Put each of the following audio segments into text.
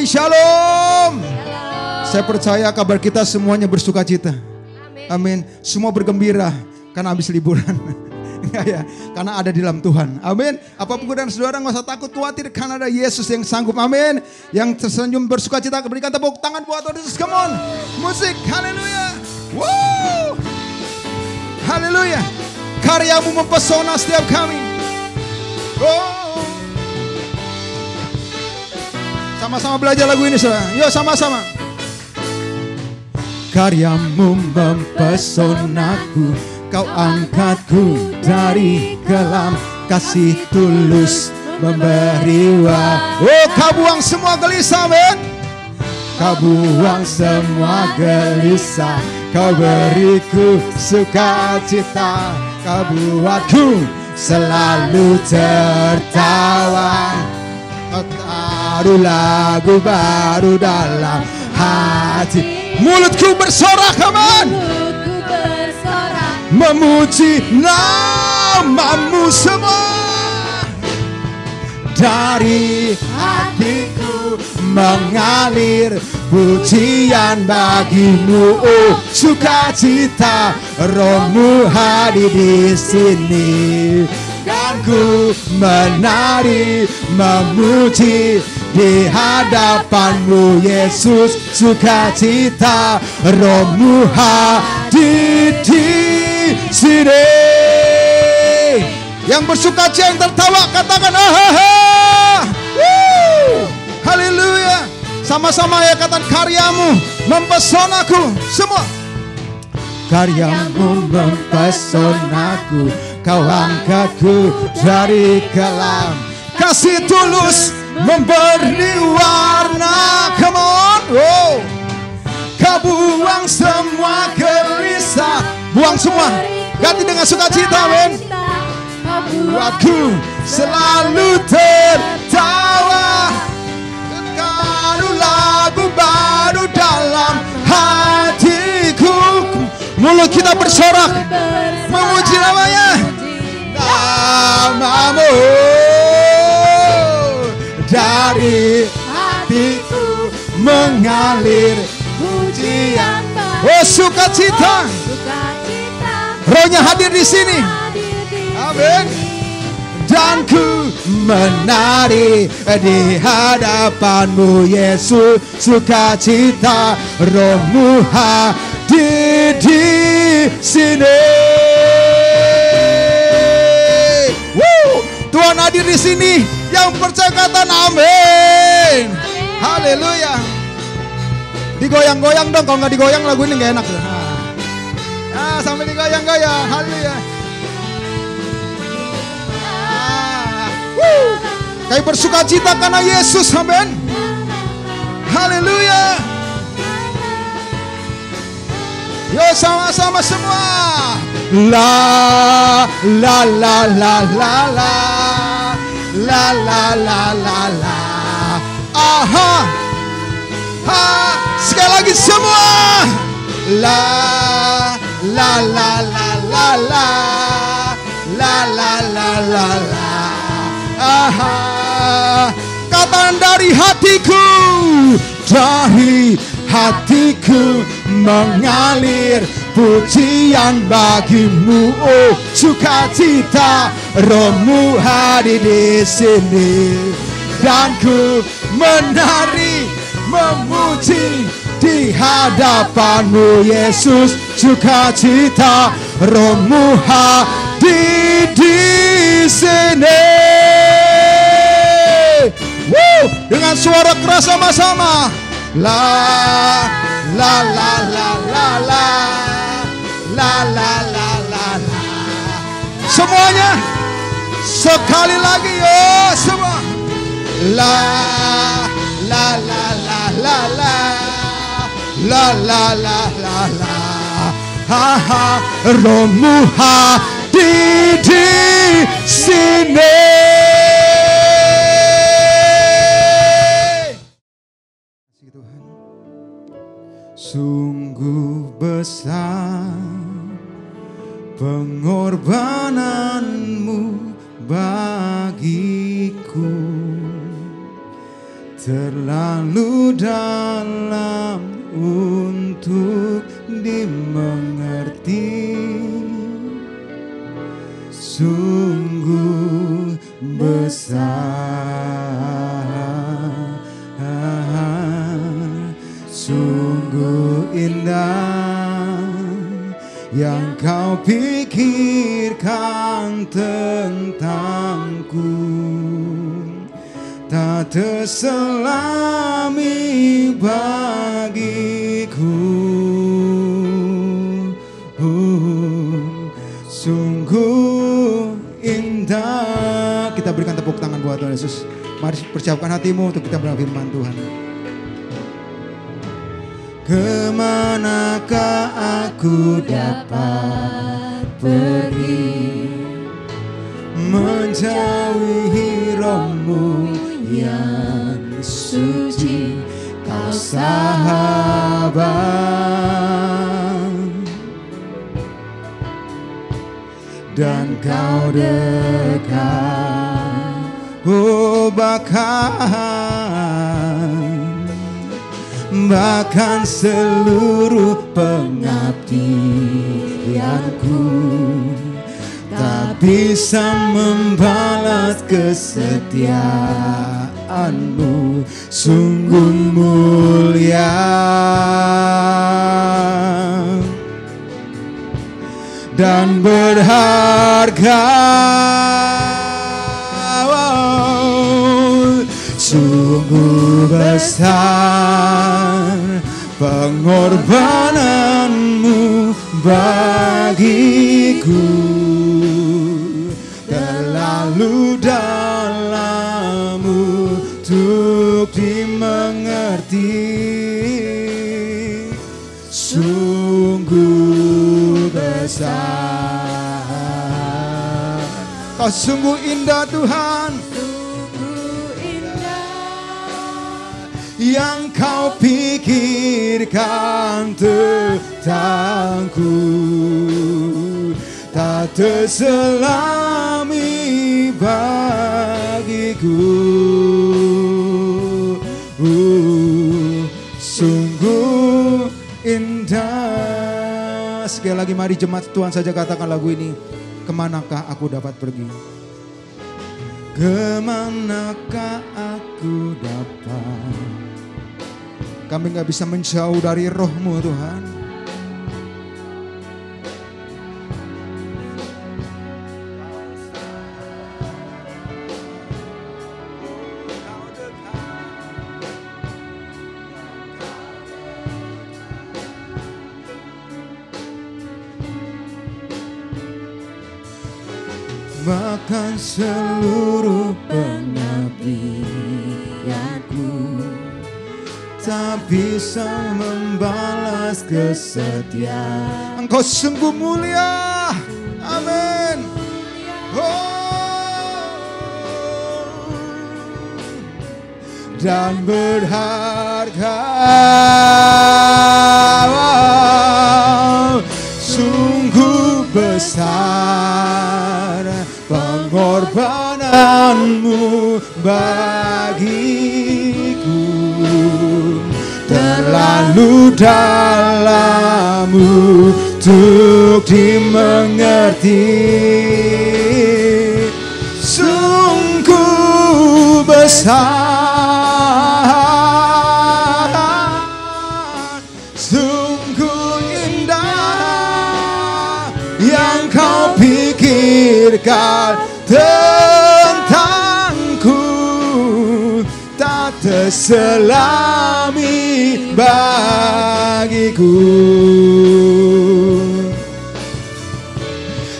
Shalom. Saya percaya kabar kita semuanya bersuka cita. Amin. Semua bergembira karena habis liburan. Ya, karena ada di dalam Tuhan. Amin. Apapun dan saudara nggak usah takut khawatir karena ada Yesus yang sanggup. Amin. Yang tersenyum bersuka cita, berikan tepuk tangan buat Tuhan Yesus. Come on. Musik. Haleluya. Wow. Haleluya. Karyamu mempesona setiap kami. Oh. Sama-sama belajar lagu ini, saudara. Yuk sama-sama. Karyamu mempesonaku, kau angkatku dari kelam, kasih tulus memberi Oh, kau buang semua gelisah, men. Kau buang semua gelisah, kau beriku sukacita, kau buatku selalu tertawa. Kau taruh lagu baru dalam hati. Mulutku bersorak, aman. Mulutku bersorak, memuji namamu semua. Dari hatiku mengalir pujian bagimu, oh sukacita, Rohmu hadir di sini. Dan ku menari memuji di hadapanmu Yesus, sukacita, Rohmu hadir di sini. Yang bersukacita, yang tertawa katakan ahaha. Haleluya. Sama-sama ya katakan, karyamu mempesonaku semua. Karyamu mempesonaku, kau angkatku dari kelam, kasih tulus memberi warna. Come on. Oh. Kau buang semua gelisah, buang semua, ganti dengan sukacita, men. Buatku selalu tertawa, terkadang lagu baru dalam hatiku. Mulut kita bersorak memuji namanya, namamu. Dari hatiku mengalir pujian, oh sukacita, Rohnya hadir di sini. Amin. Dan ku menari di hadapanmu Yesus, sukacita, Rohmu hadir di sini. Woo! Tuhan hadir di sini. Yang percaya kata amin. Haleluya. Digoyang-goyang dong, kalau nggak digoyang lagu ini nggak enak. Nah, sampai digoyang-goyang. Haleluya. Kayak bersukacita karena Yesus, amin. Haleluya. Yo sama-sama semua. La la la la la la la la la la la. Aha. lagi semua. La la la la la la la la la la la. Aha. Katakan dari hatiku, dari hatiku mengalir pujian bagimu, oh sukacita, Rohmu hadir di sini, dan ku menari memuji di hadapanmu Yesus, sukacita, Rohmu hadir di sini. Dengan suara keras sama-sama. La la la la la la la la la la la. Semuanya sekali lagi ya semua. La la la la la la la la la la la. Ha ha, Rohmu hadir di sini. Sungguh besar pengorbananmu bagiku, terlalu dalam untuk dimengerti. Sungguh besar, sungguh indah yang kau pikirkan tentangku, tak terselami bagiku. Sungguh indah. Kita berikan tepuk tangan buat Tuhan Yesus. Mari persiapkan hatimu untuk kita berfirman Tuhan. Kemanakah aku dapat pergi, menjauhi Rohmu yang suci, Kau sahabat, dan Kau dekat, oh bahkan seluruh pengabdianku tak bisa membalas kesetiaanmu, sungguh mulia dan berharga. Sungguh besar pengorbananmu bagiku, terlalu dalam untuk dimengerti. Sungguh besar, Kau sungguh indah Tuhan, yang Kau pikirkan tentangku, tak terselami bagiku. Sungguh indah. Sekali lagi mari jemaat Tuhan saja katakan lagu ini. Kemanakah aku dapat pergi? Kemanakah aku dapat? Kami gak bisa menjauh dari Roh-Mu Tuhan. Bahkan seluruh pengabdianku tak bisa membalas kesetiaan. Engkau sungguh mulia. Amin. Oh. Dan berharga. pengorbananmu bagiku terlalu dalam untuk dimengerti. Sungguh besar, sungguh indah yang kau pikirkan tentangku, tak terselami bagiku.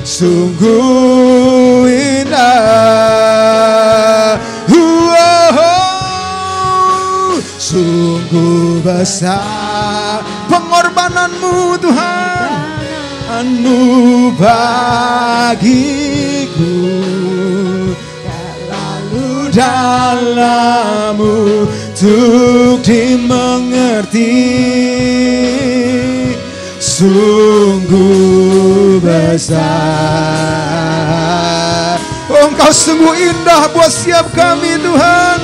Sungguh indah, sungguh besar pengorbananmu Tuhan, anu bagiku terlalu dalam untuk dimengerti. Sungguh besar, oh Engkau sungguh indah buat setiap kami Tuhan,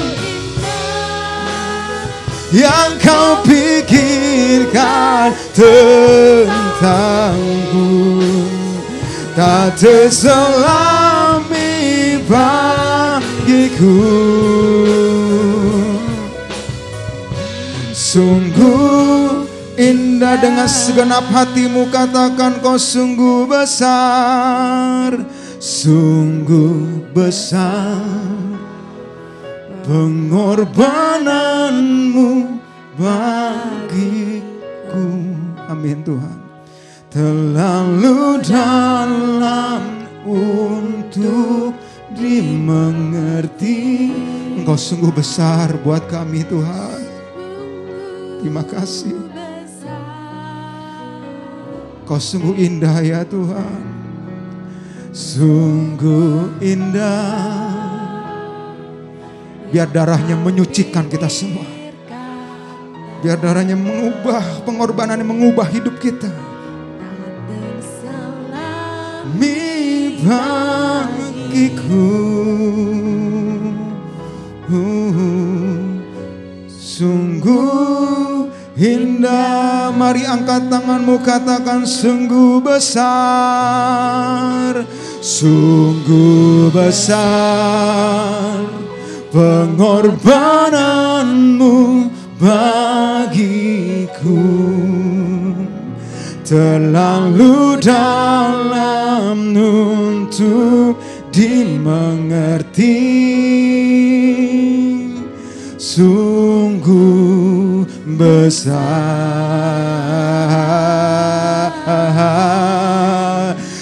yang kau pikirkan tentangku, tak terselami bagiku. Sungguh indah, dengan segenap hatimu katakan kau sungguh besar, sungguh besar pengorbananmu bagiku. Amin Tuhan. Terlalu dalam untuk dimengerti. Engkau sungguh besar buat kami Tuhan. Terima kasih. Kau sungguh indah ya Tuhan. Sungguh indah. Biar darahnya menyucikan kita semua. Biar darahnya mengubah, pengorbanannya mengubah hidup kita. Mi bagiku, sungguh indah. Mari angkat tanganmu, katakan sungguh besar, sungguh besar pengorbananmu bagiku, terlalu dalam untuk dimengerti. Sungguh besar,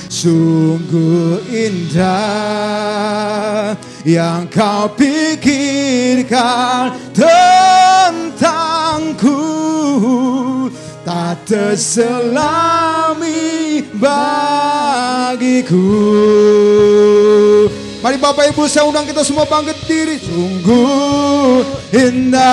sungguh indah yang kau pikirkan tentangku, tak terselami bagiku. Mari Bapak Ibu, saya undang kita semua bangkit diri. Sungguh indah,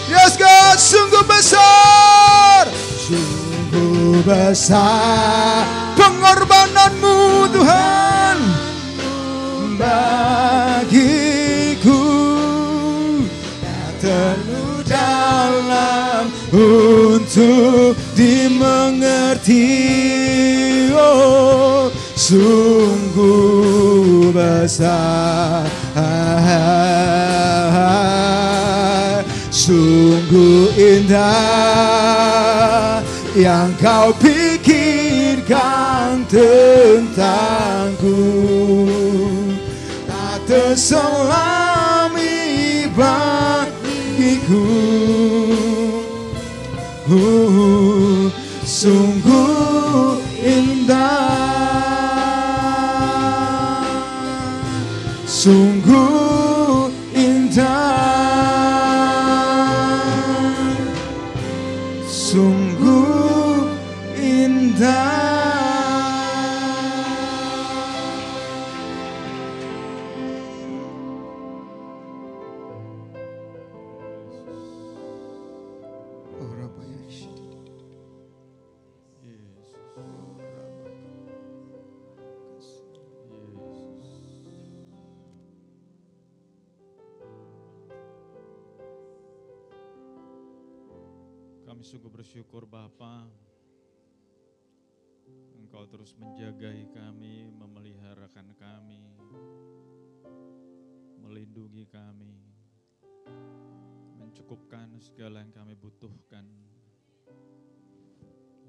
yes God, sungguh besar, sungguh besar pengorbananmu Tuhan bagiku, tak terlalu dalam untuk dimengerti. Oh, sungguh besar, sungguh indah yang kau pikirkan tentangku, tak terselami bagiku. Sungguh indah, sungguh indah, sungguh indah. Oh, Rabbi Yesus. Kami sungguh bersyukur Bapa, Engkau terus menjagai kami, memeliharakan kami, melindungi kami, mencukupkan segala yang kami butuhkan.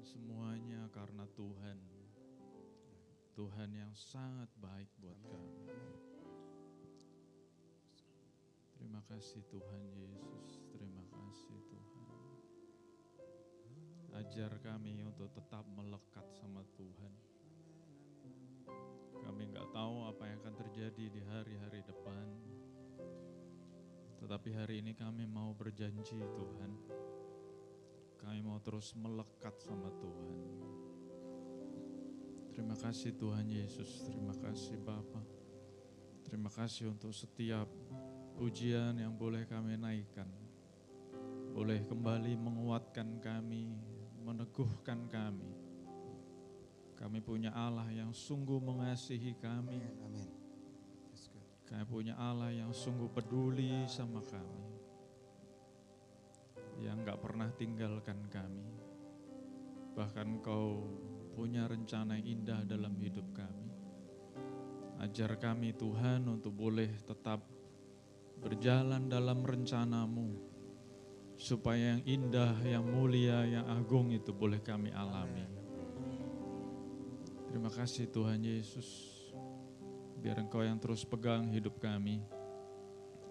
Semuanya karena Tuhan, Tuhan yang sangat baik buat kami. Terima kasih Tuhan Yesus, terima kasih Tuhan. Ajar kami untuk tetap melekat sama Tuhan. Kami nggak tahu apa yang akan terjadi di hari-hari depan. Tetapi hari ini kami mau berjanji Tuhan. Kami mau terus melekat sama Tuhan. Terima kasih Tuhan Yesus, terima kasih Bapa. Terima kasih untuk setiap pujian yang boleh kami naikkan. Boleh kembali menguatkan kami, meneguhkan kami. Kami punya Allah yang sungguh mengasihi kami. Amin. Kami punya Allah yang sungguh peduli sama kami. Yang gak pernah tinggalkan kami. Bahkan Kau punya rencana yang indah dalam hidup kami. Ajar kami Tuhan untuk boleh tetap berjalan dalam rencana-Mu. Supaya yang indah, yang mulia, yang agung itu boleh kami alami. Terima kasih Tuhan Yesus. Biar Engkau yang terus pegang hidup kami.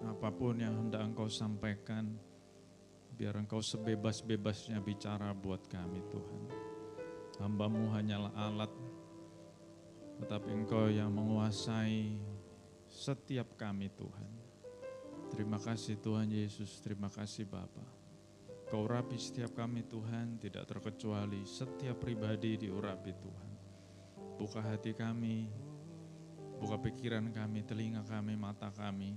Apapun yang hendak Engkau sampaikan, biar Engkau sebebas-bebasnya bicara buat kami Tuhan. Hamba-Mu hanyalah alat, tetapi Engkau yang menguasai setiap kami Tuhan. Terima kasih Tuhan Yesus, terima kasih Bapa. Kau urapi setiap kami Tuhan, tidak terkecuali setiap pribadi diurapi Tuhan. Buka hati kami, buka pikiran kami, telinga kami, mata kami,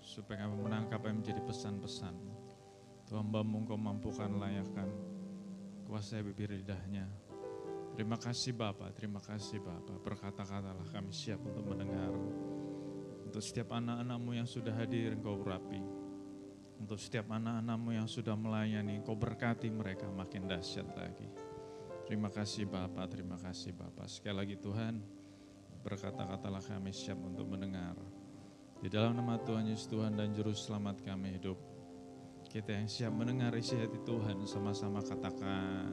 supaya kami menangkap yang menjadi pesan-pesan. Tuhan Hamba-Mu Engkau mampukan layakkan, kuasai bibir lidahnya. Terima kasih Bapa, terima kasih Bapa. Berkata-katalah kami siap untuk mendengar. Untuk setiap anak-anak-Mu yang sudah hadir Engkau urapi. Untuk setiap anak-anak-Mu yang sudah melayani, Engkau berkati mereka makin dahsyat lagi. Terima kasih Bapa, terima kasih Bapa. Sekali lagi Tuhan, berkata-katalah kami siap untuk mendengar. Di dalam nama Tuhan Yesus Tuhan dan Juru Selamat kami hidup. Kita yang siap mendengar isi hati Tuhan, sama-sama katakan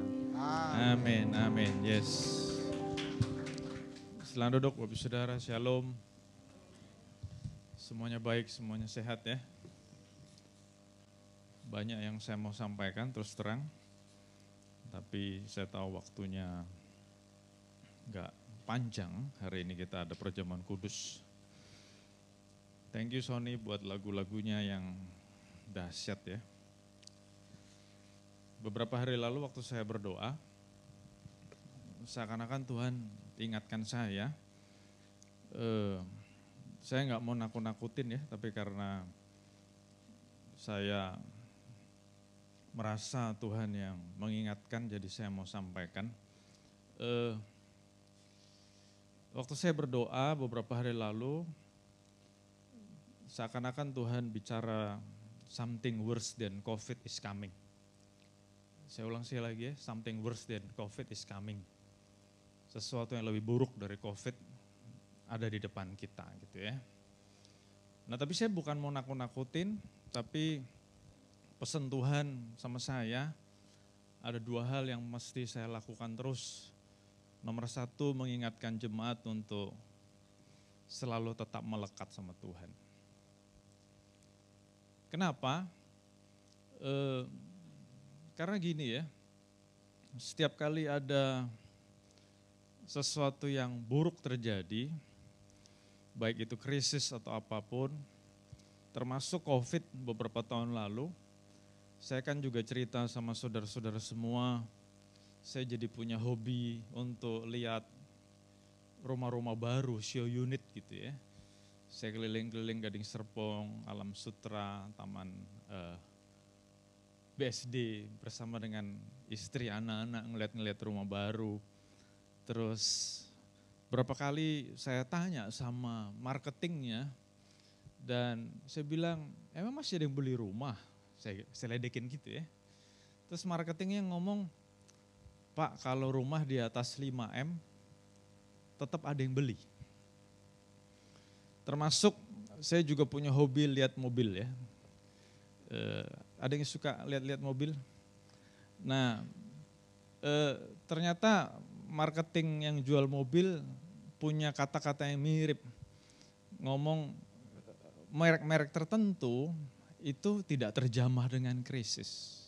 amin, amin, yes. Silakan duduk Bapak Saudara, shalom. Semuanya baik, semuanya sehat ya. Banyak yang saya mau sampaikan terus terang. Tapi saya tahu waktunya gak panjang. Hari ini kita ada perjamuan kudus. Thank you Sony buat lagu-lagunya yang dahsyat ya. Beberapa hari lalu waktu saya berdoa, seakan-akan Tuhan ingatkan saya nggak mau nakut-nakutin ya, tapi karena saya merasa Tuhan yang mengingatkan, jadi saya mau sampaikan. Waktu saya berdoa beberapa hari lalu, seakan-akan Tuhan bicara something worse than COVID is coming. Saya ulang sekali lagi ya, something worse than COVID is coming. Sesuatu yang lebih buruk dari COVID ada di depan kita gitu ya. Nah tapi saya bukan mau nakut-nakutin, tapi pesan Tuhan sama saya, ada dua hal yang mesti saya lakukan terus. Nomor satu, mengingatkan jemaat untuk selalu tetap melekat sama Tuhan. Kenapa? Karena gini ya, setiap kali ada sesuatu yang buruk terjadi, baik itu krisis atau apapun, termasuk COVID beberapa tahun lalu, saya kan juga cerita sama saudara-saudara semua, saya jadi punya hobi untuk lihat rumah-rumah baru, show unit gitu ya. Saya keliling-keliling Gading Serpong, Alam Sutra, Taman BSD bersama dengan istri, anak-anak ngeliat-ngeliat rumah baru. Terus berapa kali saya tanya sama marketingnya dan saya bilang, emang masih ada yang beli rumah? Saya ledekin gitu ya. Terus marketingnya ngomong, Pak kalau rumah di atas 5M tetap ada yang beli. Termasuk saya juga punya hobi lihat mobil ya. Ada yang suka lihat-lihat mobil? Nah, ternyata marketing yang jual mobil punya kata-kata yang mirip. Ngomong merek-merek tertentu itu tidak terjamah dengan krisis.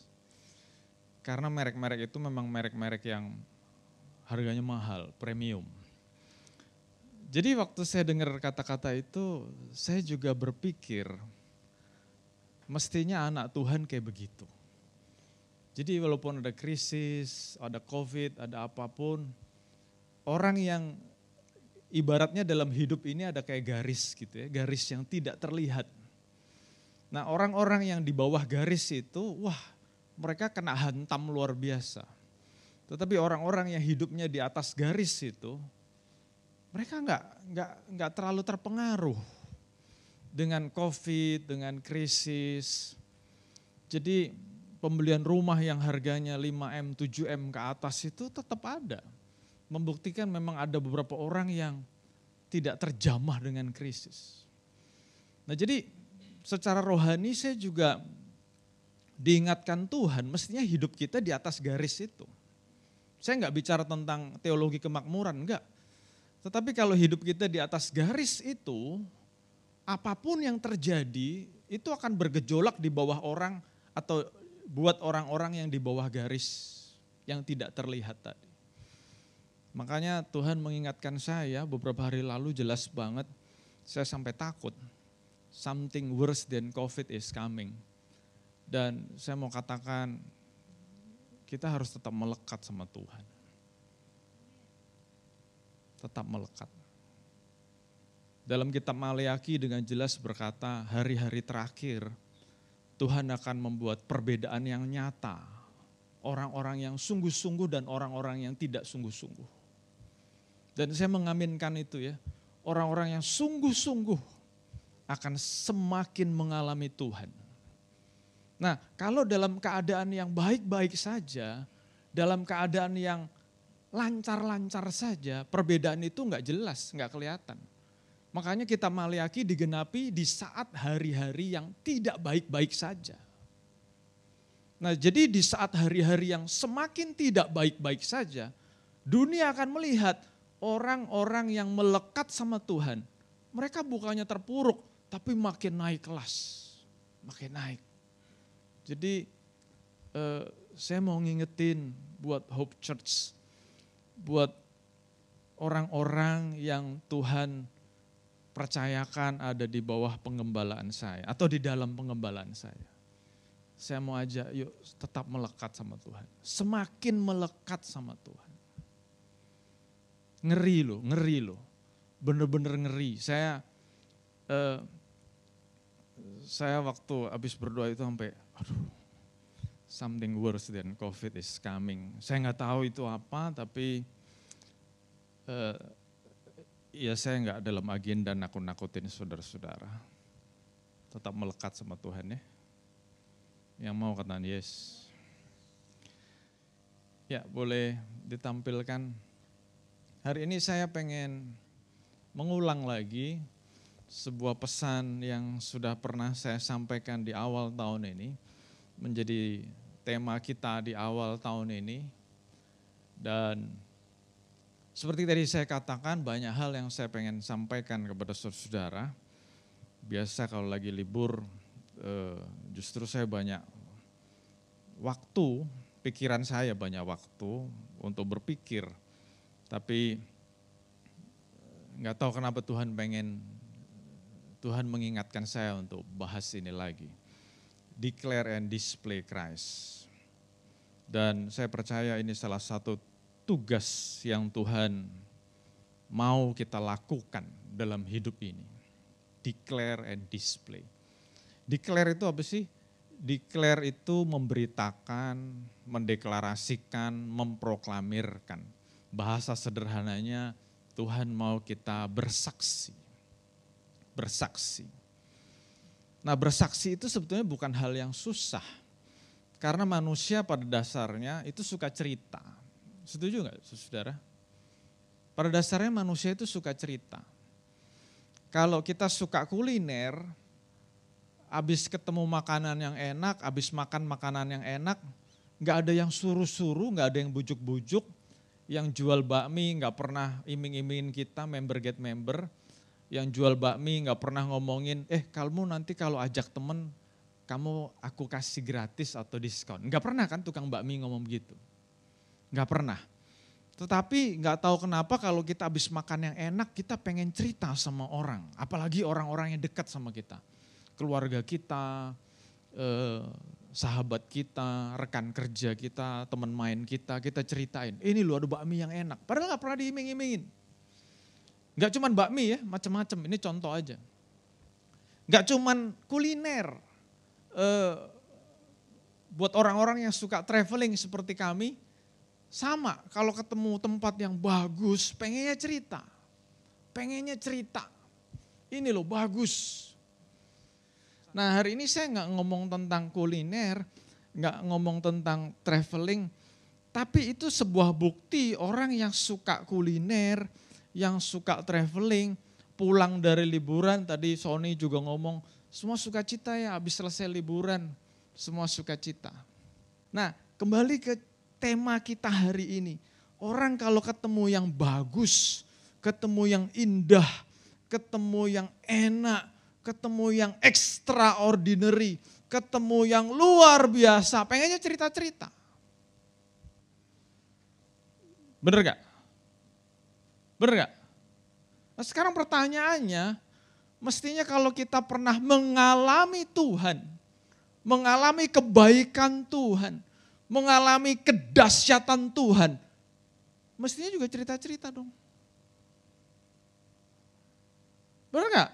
Karena merek-merek itu memang merek-merek yang harganya mahal, premium. Jadi waktu saya dengar kata-kata itu, saya juga berpikir, mestinya anak Tuhan kayak begitu. Jadi walaupun ada krisis, ada COVID, ada apapun, orang yang ibaratnya dalam hidup ini ada kayak garis gitu ya, garis yang tidak terlihat. Nah orang-orang yang di bawah garis itu, wah mereka kena hantam luar biasa. Tetapi orang-orang yang hidupnya di atas garis itu, mereka nggak terlalu terpengaruh dengan COVID, dengan krisis. Jadi pembelian rumah yang harganya 5M, 7M ke atas itu tetap ada. Membuktikan memang ada beberapa orang yang tidak terjamah dengan krisis. Nah jadi secara rohani saya juga diingatkan Tuhan, mestinya hidup kita di atas garis itu. Saya nggak bicara tentang teologi kemakmuran, enggak. Tetapi kalau hidup kita di atas garis itu, apapun yang terjadi itu akan bergejolak di bawah orang atau buat orang-orang yang di bawah garis yang tidak terlihat tadi. Makanya Tuhan mengingatkan saya beberapa hari lalu jelas banget, saya sampai takut. Something worse than COVID is coming. Dan saya mau katakan, kita harus tetap melekat sama Tuhan. Tetap melekat. Dalam kitab Maleaki dengan jelas berkata, hari-hari terakhir Tuhan akan membuat perbedaan yang nyata. Orang-orang yang sungguh-sungguh dan orang-orang yang tidak sungguh-sungguh. Dan saya mengaminkan itu ya, orang-orang yang sungguh-sungguh akan semakin mengalami Tuhan. Nah kalau dalam keadaan yang baik-baik saja, dalam keadaan yang lancar-lancar saja, perbedaan itu enggak jelas, enggak kelihatan. Makanya kitab Maleaki digenapi di saat hari-hari yang tidak baik-baik saja. Nah jadi di saat hari-hari yang semakin tidak baik-baik saja, dunia akan melihat orang-orang yang melekat sama Tuhan. Mereka bukannya terpuruk, tapi makin naik kelas, makin naik. Jadi saya mau ngingetin buat Hope Church, buat orang-orang yang Tuhan percayakan ada di bawah pengembalaan saya atau di dalam pengembalaan saya. Saya mau ajak yuk tetap melekat sama Tuhan. Semakin melekat sama Tuhan. Ngeri loh. Bener-bener ngeri. Saya waktu habis berdoa itu sampai something worse than COVID is coming. Saya nggak tahu itu apa, tapi ya saya nggak dalam agenda nakut-nakutin saudara-saudara. Tetap melekat sama Tuhan ya. Yang mau katakan yes. Ya boleh ditampilkan. Hari ini saya pengen mengulang lagi sebuah pesan yang sudah pernah saya sampaikan di awal tahun ini. Menjadi tema kita di awal tahun ini. Dan seperti tadi saya katakan banyak hal yang saya pengen sampaikan kepada saudara. Biasa kalau lagi libur justru saya banyak waktu, pikiran saya banyak waktu untuk berpikir. Tapi nggak tahu kenapa Tuhan mengingatkan saya untuk bahas ini lagi. Declare and display Christ. Dan saya percaya ini salah satu tugas yang Tuhan mau kita lakukan dalam hidup ini. Declare and display. Declare itu apa sih? Declare itu memberitakan, mendeklarasikan, memproklamirkan. Bahasa sederhananya Tuhan mau kita bersaksi. Bersaksi. Nah bersaksi itu sebetulnya bukan hal yang susah. Karena manusia pada dasarnya itu suka cerita. Setuju nggak saudara? Pada dasarnya manusia itu suka cerita. Kalau kita suka kuliner, habis ketemu makanan yang enak, habis makan makanan yang enak, nggak ada yang suruh-suruh, nggak ada yang bujuk-bujuk, yang jual bakmi nggak pernah iming-imingin kita member get member, yang jual bakmi nggak pernah ngomongin, kamu nanti kalau ajak temen, aku kasih gratis atau diskon. Nggak pernah kan tukang bakmi ngomong begitu. Nggak pernah. Tetapi nggak tahu kenapa kalau kita habis makan yang enak, kita pengen cerita sama orang. Apalagi orang-orang yang dekat sama kita. Keluarga kita, sahabat kita, rekan kerja kita, teman main kita ceritain. Ini loh ada bakmi yang enak. Padahal nggak pernah diiming-imingin. Nggak cuman bakmi ya, macam-macam. Ini contoh aja. Nggak cuman kuliner. Buat orang-orang yang suka traveling seperti kami, sama kalau ketemu tempat yang bagus, pengennya cerita. Ini loh bagus. Nah hari ini saya nggak ngomong tentang kuliner, nggak ngomong tentang traveling, tapi itu sebuah bukti orang yang suka kuliner, yang suka traveling, pulang dari liburan, tadi Sony juga ngomong, semua sukacita ya, habis selesai liburan, semua sukacita. Nah, kembali ke tema kita hari ini. Orang kalau ketemu yang bagus, ketemu yang indah, ketemu yang enak, ketemu yang extraordinary, ketemu yang luar biasa, pengennya cerita-cerita. Bener gak? Nah, sekarang pertanyaannya, mestinya kalau kita pernah mengalami Tuhan, mengalami kebaikan Tuhan, mengalami kedahsyatan Tuhan, mestinya juga cerita-cerita dong. Benar gak?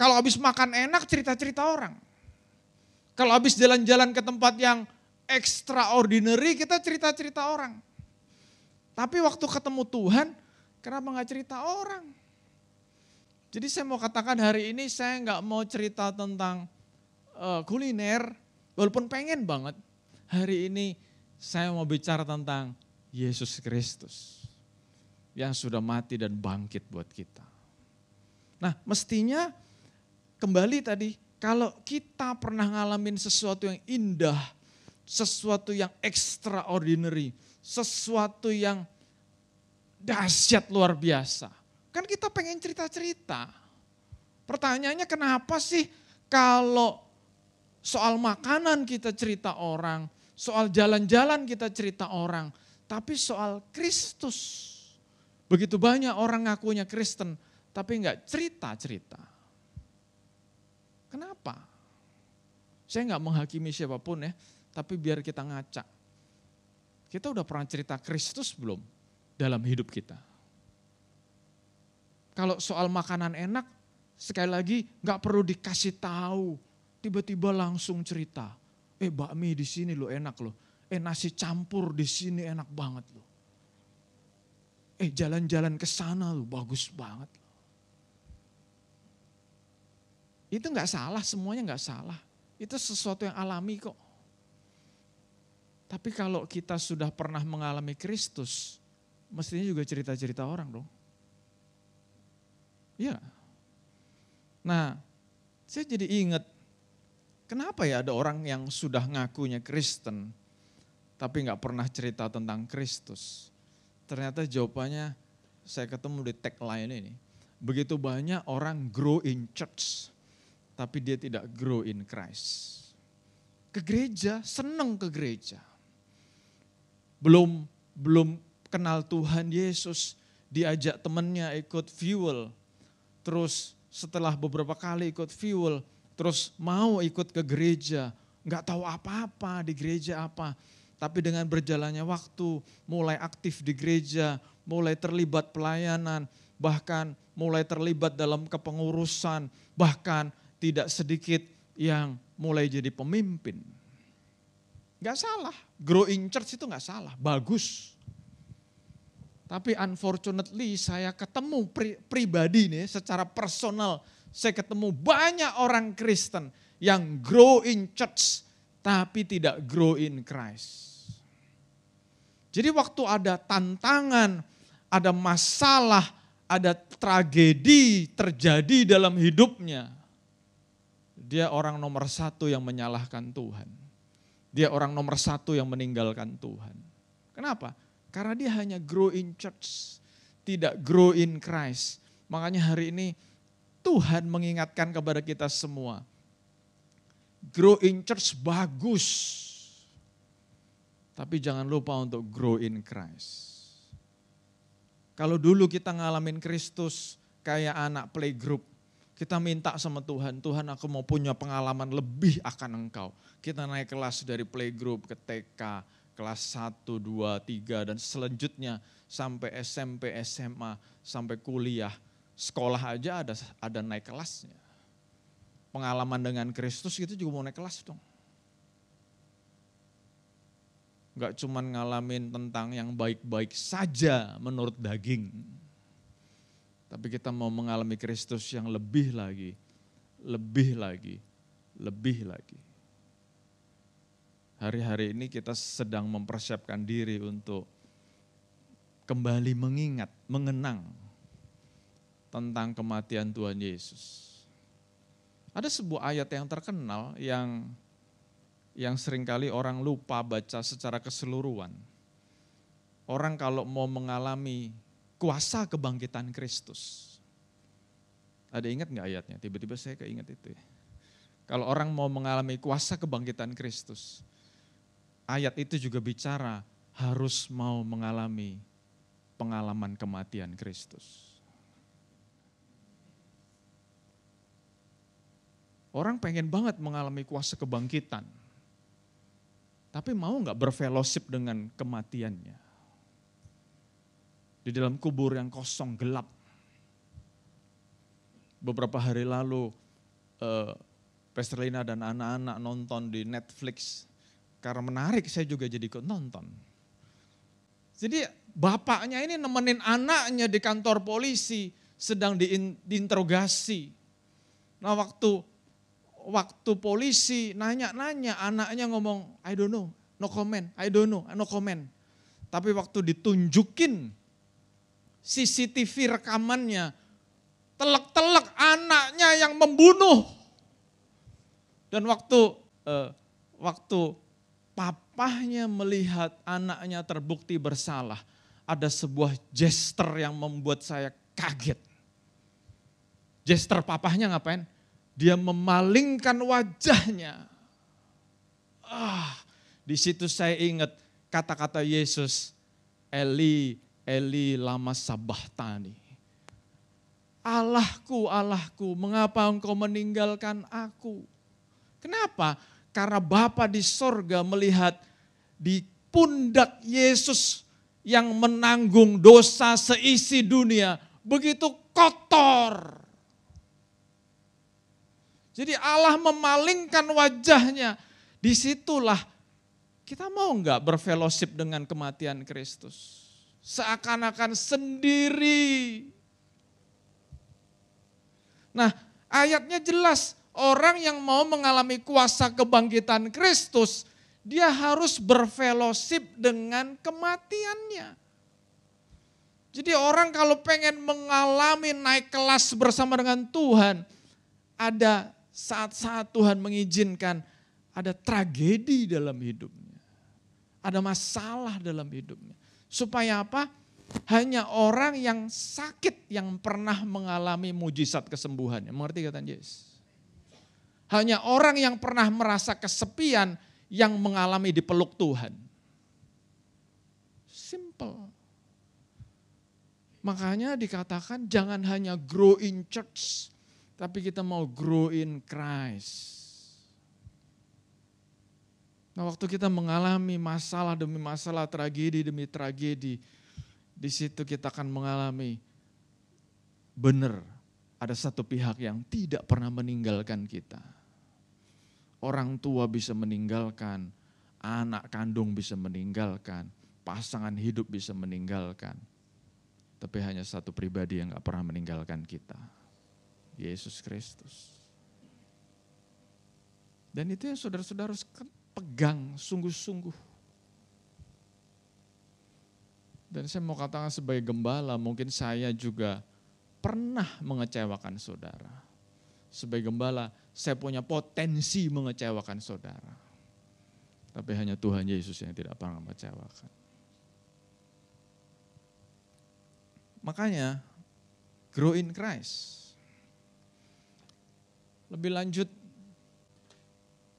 Kalau habis makan enak cerita-cerita orang. Kalau habis jalan-jalan ke tempat yang extraordinary kita cerita-cerita orang. Tapi waktu ketemu Tuhan, kenapa gak cerita orang? Jadi saya mau katakan hari ini saya nggak mau cerita tentang kuliner, walaupun pengen banget. Hari ini saya mau bicara tentang Yesus Kristus yang sudah mati dan bangkit buat kita. Nah mestinya kembali tadi, kalau kita pernah ngalamin sesuatu yang indah, sesuatu yang extraordinary, sesuatu yang dahsyat luar biasa. Kan kita pengen cerita-cerita. Pertanyaannya kenapa sih kalau soal makanan kita cerita orang, soal jalan-jalan kita cerita orang, tapi soal Kristus. Begitu banyak orang ngakunya Kristen, tapi enggak cerita-cerita. Kenapa? Saya enggak menghakimi siapapun ya, tapi biar kita ngaca. Kita udah pernah cerita Kristus belum dalam hidup kita? Kalau soal makanan enak, sekali lagi nggak perlu dikasih tahu, tiba-tiba langsung cerita. Bakmi di sini lo enak loh. Nasi campur di sini enak banget loh. Jalan-jalan ke sana lo bagus banget loh. Itu nggak salah, semuanya nggak salah. Itu sesuatu yang alami kok. Tapi kalau kita sudah pernah mengalami Kristus, mestinya juga cerita-cerita orang dong. Ya. Nah, saya jadi ingat, kenapa ya ada orang yang sudah ngakunya Kristen, tapi nggak pernah cerita tentang Kristus. Ternyata jawabannya saya ketemu di tagline ini. Begitu banyak orang grow in church, tapi dia tidak grow in Christ. Ke gereja, seneng ke gereja. Belum kenal Tuhan Yesus, diajak temennya ikut fuel. Terus setelah beberapa kali ikut fuel, terus mau ikut ke gereja, nggak tahu apa-apa di gereja apa. Tapi dengan berjalannya waktu, mulai aktif di gereja, mulai terlibat pelayanan, bahkan mulai terlibat dalam kepengurusan, bahkan tidak sedikit yang mulai jadi pemimpin. Nggak salah, growing church itu nggak salah, bagus. Tapi unfortunately saya ketemu pribadi nih secara personal, saya ketemu banyak orang Kristen yang grow in church tapi tidak grow in Christ. Jadi waktu ada tantangan, ada masalah, ada tragedi terjadi dalam hidupnya, dia orang nomor satu yang menyalahkan Tuhan. Dia orang nomor satu yang meninggalkan Tuhan. Kenapa? Karena dia hanya grow in church, tidak grow in Christ. Makanya hari ini Tuhan mengingatkan kepada kita semua, grow in church bagus, tapi jangan lupa untuk grow in Christ. Kalau dulu kita ngalamin Kristus kayak anak playgroup, kita minta sama Tuhan, Tuhan aku mau punya pengalaman lebih akan Engkau. Kita naik kelas dari playgroup ke TK, kelas 1, 2, 3 dan selanjutnya sampai SMP, SMA, sampai kuliah. Sekolah aja ada naik kelasnya. Pengalaman dengan Kristus itu juga mau naik kelas dong. Gak cuman ngalamin tentang yang baik-baik saja menurut daging. Tapi kita mau mengalami Kristus yang lebih lagi, lebih lagi, lebih lagi. Hari-hari ini kita sedang mempersiapkan diri untuk kembali mengingat, mengenang tentang kematian Tuhan Yesus. Ada sebuah ayat yang terkenal yang seringkali orang lupa baca secara keseluruhan. Orang kalau mau mengalami kuasa kebangkitan Kristus. Ada ingat nggak ayatnya? Tiba-tiba saya keinget itu ya. Kalau orang mau mengalami kuasa kebangkitan Kristus, ayat itu juga bicara harus mau mengalami pengalaman kematian Kristus. Orang pengen banget mengalami kuasa kebangkitan. Tapi mau nggak berfellowship dengan kematiannya? Di dalam kubur yang kosong, gelap. Beberapa hari lalu, Pastor Lina dan anak-anak nonton di Netflix. Karena menarik, saya juga jadi ikut nonton. Jadi bapaknya ini nemenin anaknya di kantor polisi, sedang diinterogasi. Nah waktu polisi nanya-nanya, anaknya ngomong, I don't know, no comment, I don't know, no comment. Tapi waktu ditunjukin CCTV rekamannya, telek-telek anaknya yang membunuh. Dan waktu papahnya melihat anaknya terbukti bersalah, ada sebuah gesture yang membuat saya kaget. Gesture papahnya ngapain? Dia memalingkan wajahnya. Di situ saya ingat kata-kata Yesus, Eli, Eli lama sabachthani. Allahku, Allahku, mengapa engkau meninggalkan aku? Kenapa? Karena Bapa di sorga melihat di pundak Yesus yang menanggung dosa seisi dunia begitu kotor. Jadi Allah memalingkan wajahnya. Disitulah kita mau enggak berfellowship dengan kematian Kristus. Seakan-akan sendiri. Nah ayatnya jelas. Orang yang mau mengalami kuasa kebangkitan Kristus, dia harus berfellowship dengan kematiannya. Jadi orang kalau pengen mengalami naik kelas bersama dengan Tuhan, ada saat-saat Tuhan mengizinkan ada tragedi dalam hidupnya. Ada masalah dalam hidupnya. Supaya apa? Hanya orang yang sakit yang pernah mengalami mujizat kesembuhan. Mengerti kata Yesus? Hanya orang yang pernah merasa kesepian yang mengalami dipeluk Tuhan. Simple. Makanya dikatakan jangan hanya grow in church, tapi kita mau grow in Christ. Nah waktu kita mengalami masalah demi masalah, tragedi demi tragedi, di situ kita akan mengalami benar ada satu pihak yang tidak pernah meninggalkan kita. Orang tua bisa meninggalkan, anak kandung bisa meninggalkan, pasangan hidup bisa meninggalkan. Tapi hanya satu pribadi yang gak pernah meninggalkan kita. Yesus Kristus. Dan itu yang saudara-saudara pegang sungguh-sungguh. Dan saya mau katakan sebagai gembala, mungkin saya juga pernah mengecewakan saudara. Sebagai gembala, saya punya potensi mengecewakan saudara. Tapi hanya Tuhan Yesus yang tidak pernah mengecewakan. Makanya, grow in Christ. Lebih lanjut,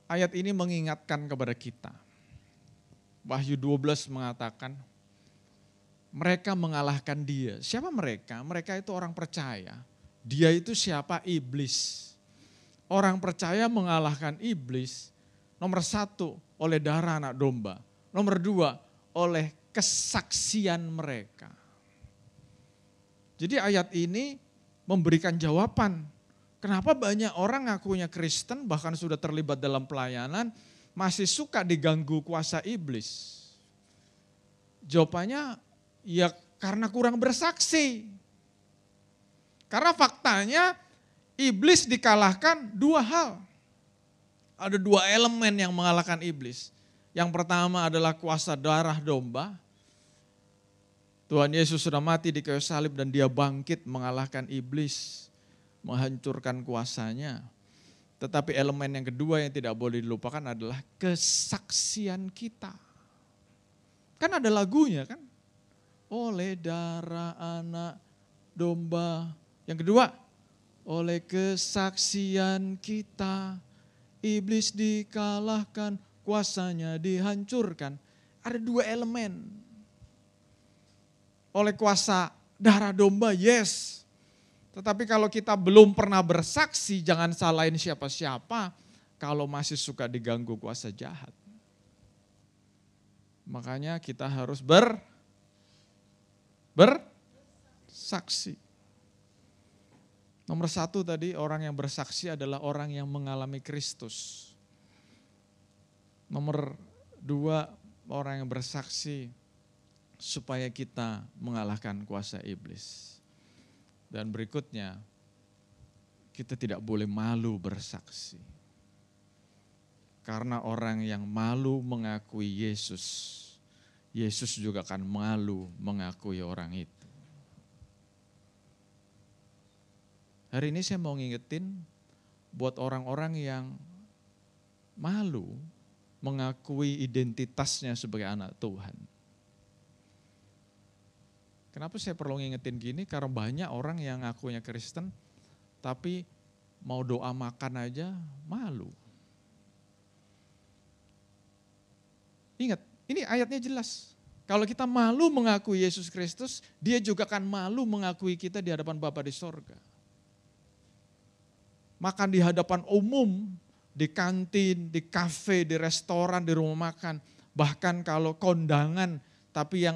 ayat ini mengingatkan kepada kita. Wahyu 12 mengatakan, mereka mengalahkan dia. Siapa mereka? Mereka itu orang percaya. Dia itu siapa? Iblis. Orang percaya mengalahkan iblis. Nomor 1, oleh darah anak domba. Nomor 2, oleh kesaksian mereka. Jadi ayat ini memberikan jawaban. Kenapa banyak orang ngakunya Kristen, bahkan sudah terlibat dalam pelayanan, masih suka diganggu kuasa iblis? Jawabannya, ya karena kurang bersaksi. Karena faktanya iblis dikalahkan 2 hal. Ada 2 elemen yang mengalahkan iblis. Yang pertama adalah kuasa darah domba. Tuhan Yesus sudah mati di kayu salib dan dia bangkit mengalahkan iblis, menghancurkan kuasanya. Tetapi elemen yang kedua yang tidak boleh dilupakan adalah kesaksian kita. Kan ada lagunya kan? Oleh darah anak domba. Yang kedua, oleh kesaksian kita, iblis dikalahkan, kuasanya dihancurkan. Ada 2 elemen. Oleh kuasa darah domba, yes. Tetapi kalau kita belum pernah bersaksi, jangan salahin siapa-siapa kalau masih suka diganggu kuasa jahat. Makanya kita harus bersaksi. Nomor 1 tadi, orang yang bersaksi adalah orang yang mengalami Kristus. Nomor 2, orang yang bersaksi supaya kita mengalahkan kuasa iblis. Dan berikutnya, kita tidak boleh malu bersaksi. Karena orang yang malu mengakui Yesus, Yesus juga akan malu mengakui orang itu. Hari ini saya mau ngingetin buat orang-orang yang malu mengakui identitasnya sebagai anak Tuhan. Kenapa saya perlu ngingetin gini? Karena banyak orang yang ngakunya Kristen, tapi mau doa makan aja malu. Ingat, ini ayatnya jelas. Kalau kita malu mengakui Yesus Kristus, dia juga akan malu mengakui kita di hadapan Bapa di sorga. Makan di hadapan umum, di kantin, di kafe, di restoran, di rumah makan. Bahkan kalau kondangan, tapi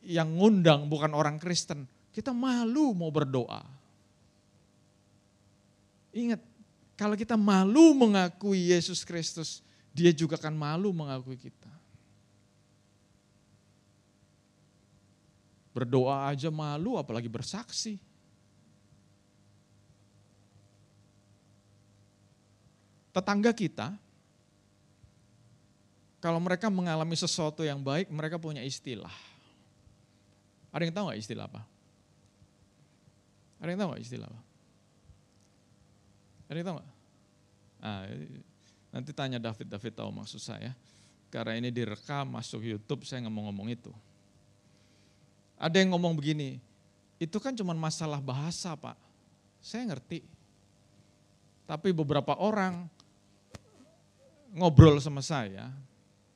yang ngundang bukan orang Kristen, kita malu mau berdoa. Ingat, kalau kita malu mengakui Yesus Kristus, dia juga akan malu mengakui kita. Berdoa aja malu, apalagi bersaksi. Tetangga kita, kalau mereka mengalami sesuatu yang baik, mereka punya istilah. Ada yang tahu nggak istilah apa? Ada yang tahu nggak istilah apa? Ada yang tahu nggak? Nanti tanya David tahu maksud saya. Karena ini direkam, masuk YouTube, saya nggak mau ngomong itu. Ada yang ngomong begini, itu kan cuma masalah bahasa Pak. Saya ngerti. Tapi beberapa orang ngobrol sama saya,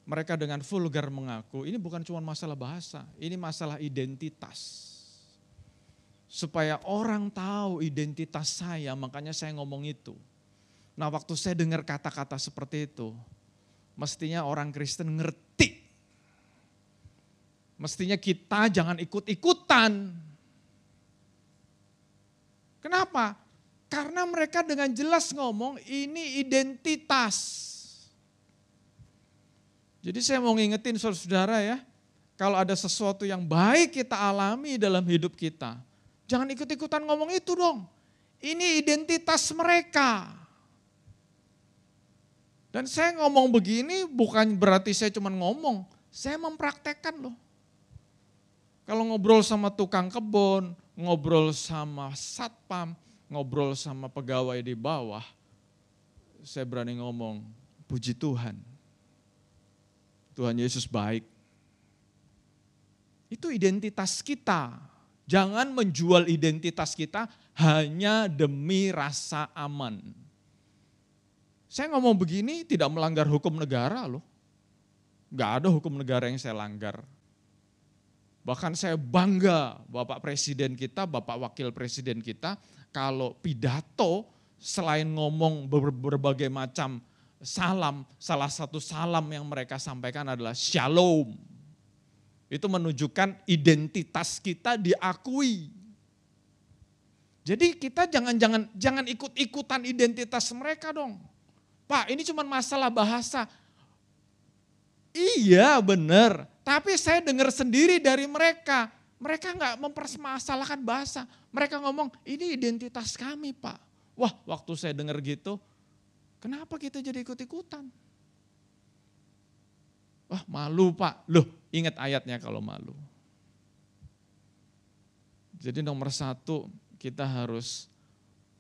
mereka dengan vulgar mengaku, ini bukan cuma masalah bahasa, ini masalah identitas. Supaya orang tahu identitas saya, makanya saya ngomong itu. Nah waktu saya dengar kata-kata seperti itu, mestinya orang Kristen ngerti. Mestinya kita jangan ikut-ikutan. Kenapa? Karena mereka dengan jelas ngomong ini identitas. Jadi saya mau ngingetin saudara ya, kalau ada sesuatu yang baik kita alami dalam hidup kita, jangan ikut-ikutan ngomong itu dong. Ini identitas mereka. Dan saya ngomong begini bukan berarti saya cuma ngomong, saya mempraktekkan loh. Kalau ngobrol sama tukang kebun, ngobrol sama satpam, ngobrol sama pegawai di bawah, saya berani ngomong, puji Tuhan. Tuhan Yesus baik. Itu identitas kita. Jangan menjual identitas kita hanya demi rasa aman. Saya ngomong begini tidak melanggar hukum negara loh. Gak ada hukum negara yang saya langgar. Bahkan saya bangga Bapak Presiden kita, Bapak Wakil Presiden kita, kalau pidato selain ngomong berbagai macam salam, salah satu salam yang mereka sampaikan adalah shalom. Itu menunjukkan identitas kita diakui. Jadi kita jangan ikut-ikutan identitas mereka dong. Pak, ini cuma masalah bahasa. Iya benar, tapi saya dengar sendiri dari mereka. Mereka nggak mempermasalahkan bahasa. Mereka ngomong, ini identitas kami Pak. Wah, waktu saya dengar gitu, kenapa kita jadi ikut-ikutan? Wah, malu Pak. Loh, ingat ayatnya kalau malu. Jadi nomor satu, kita harus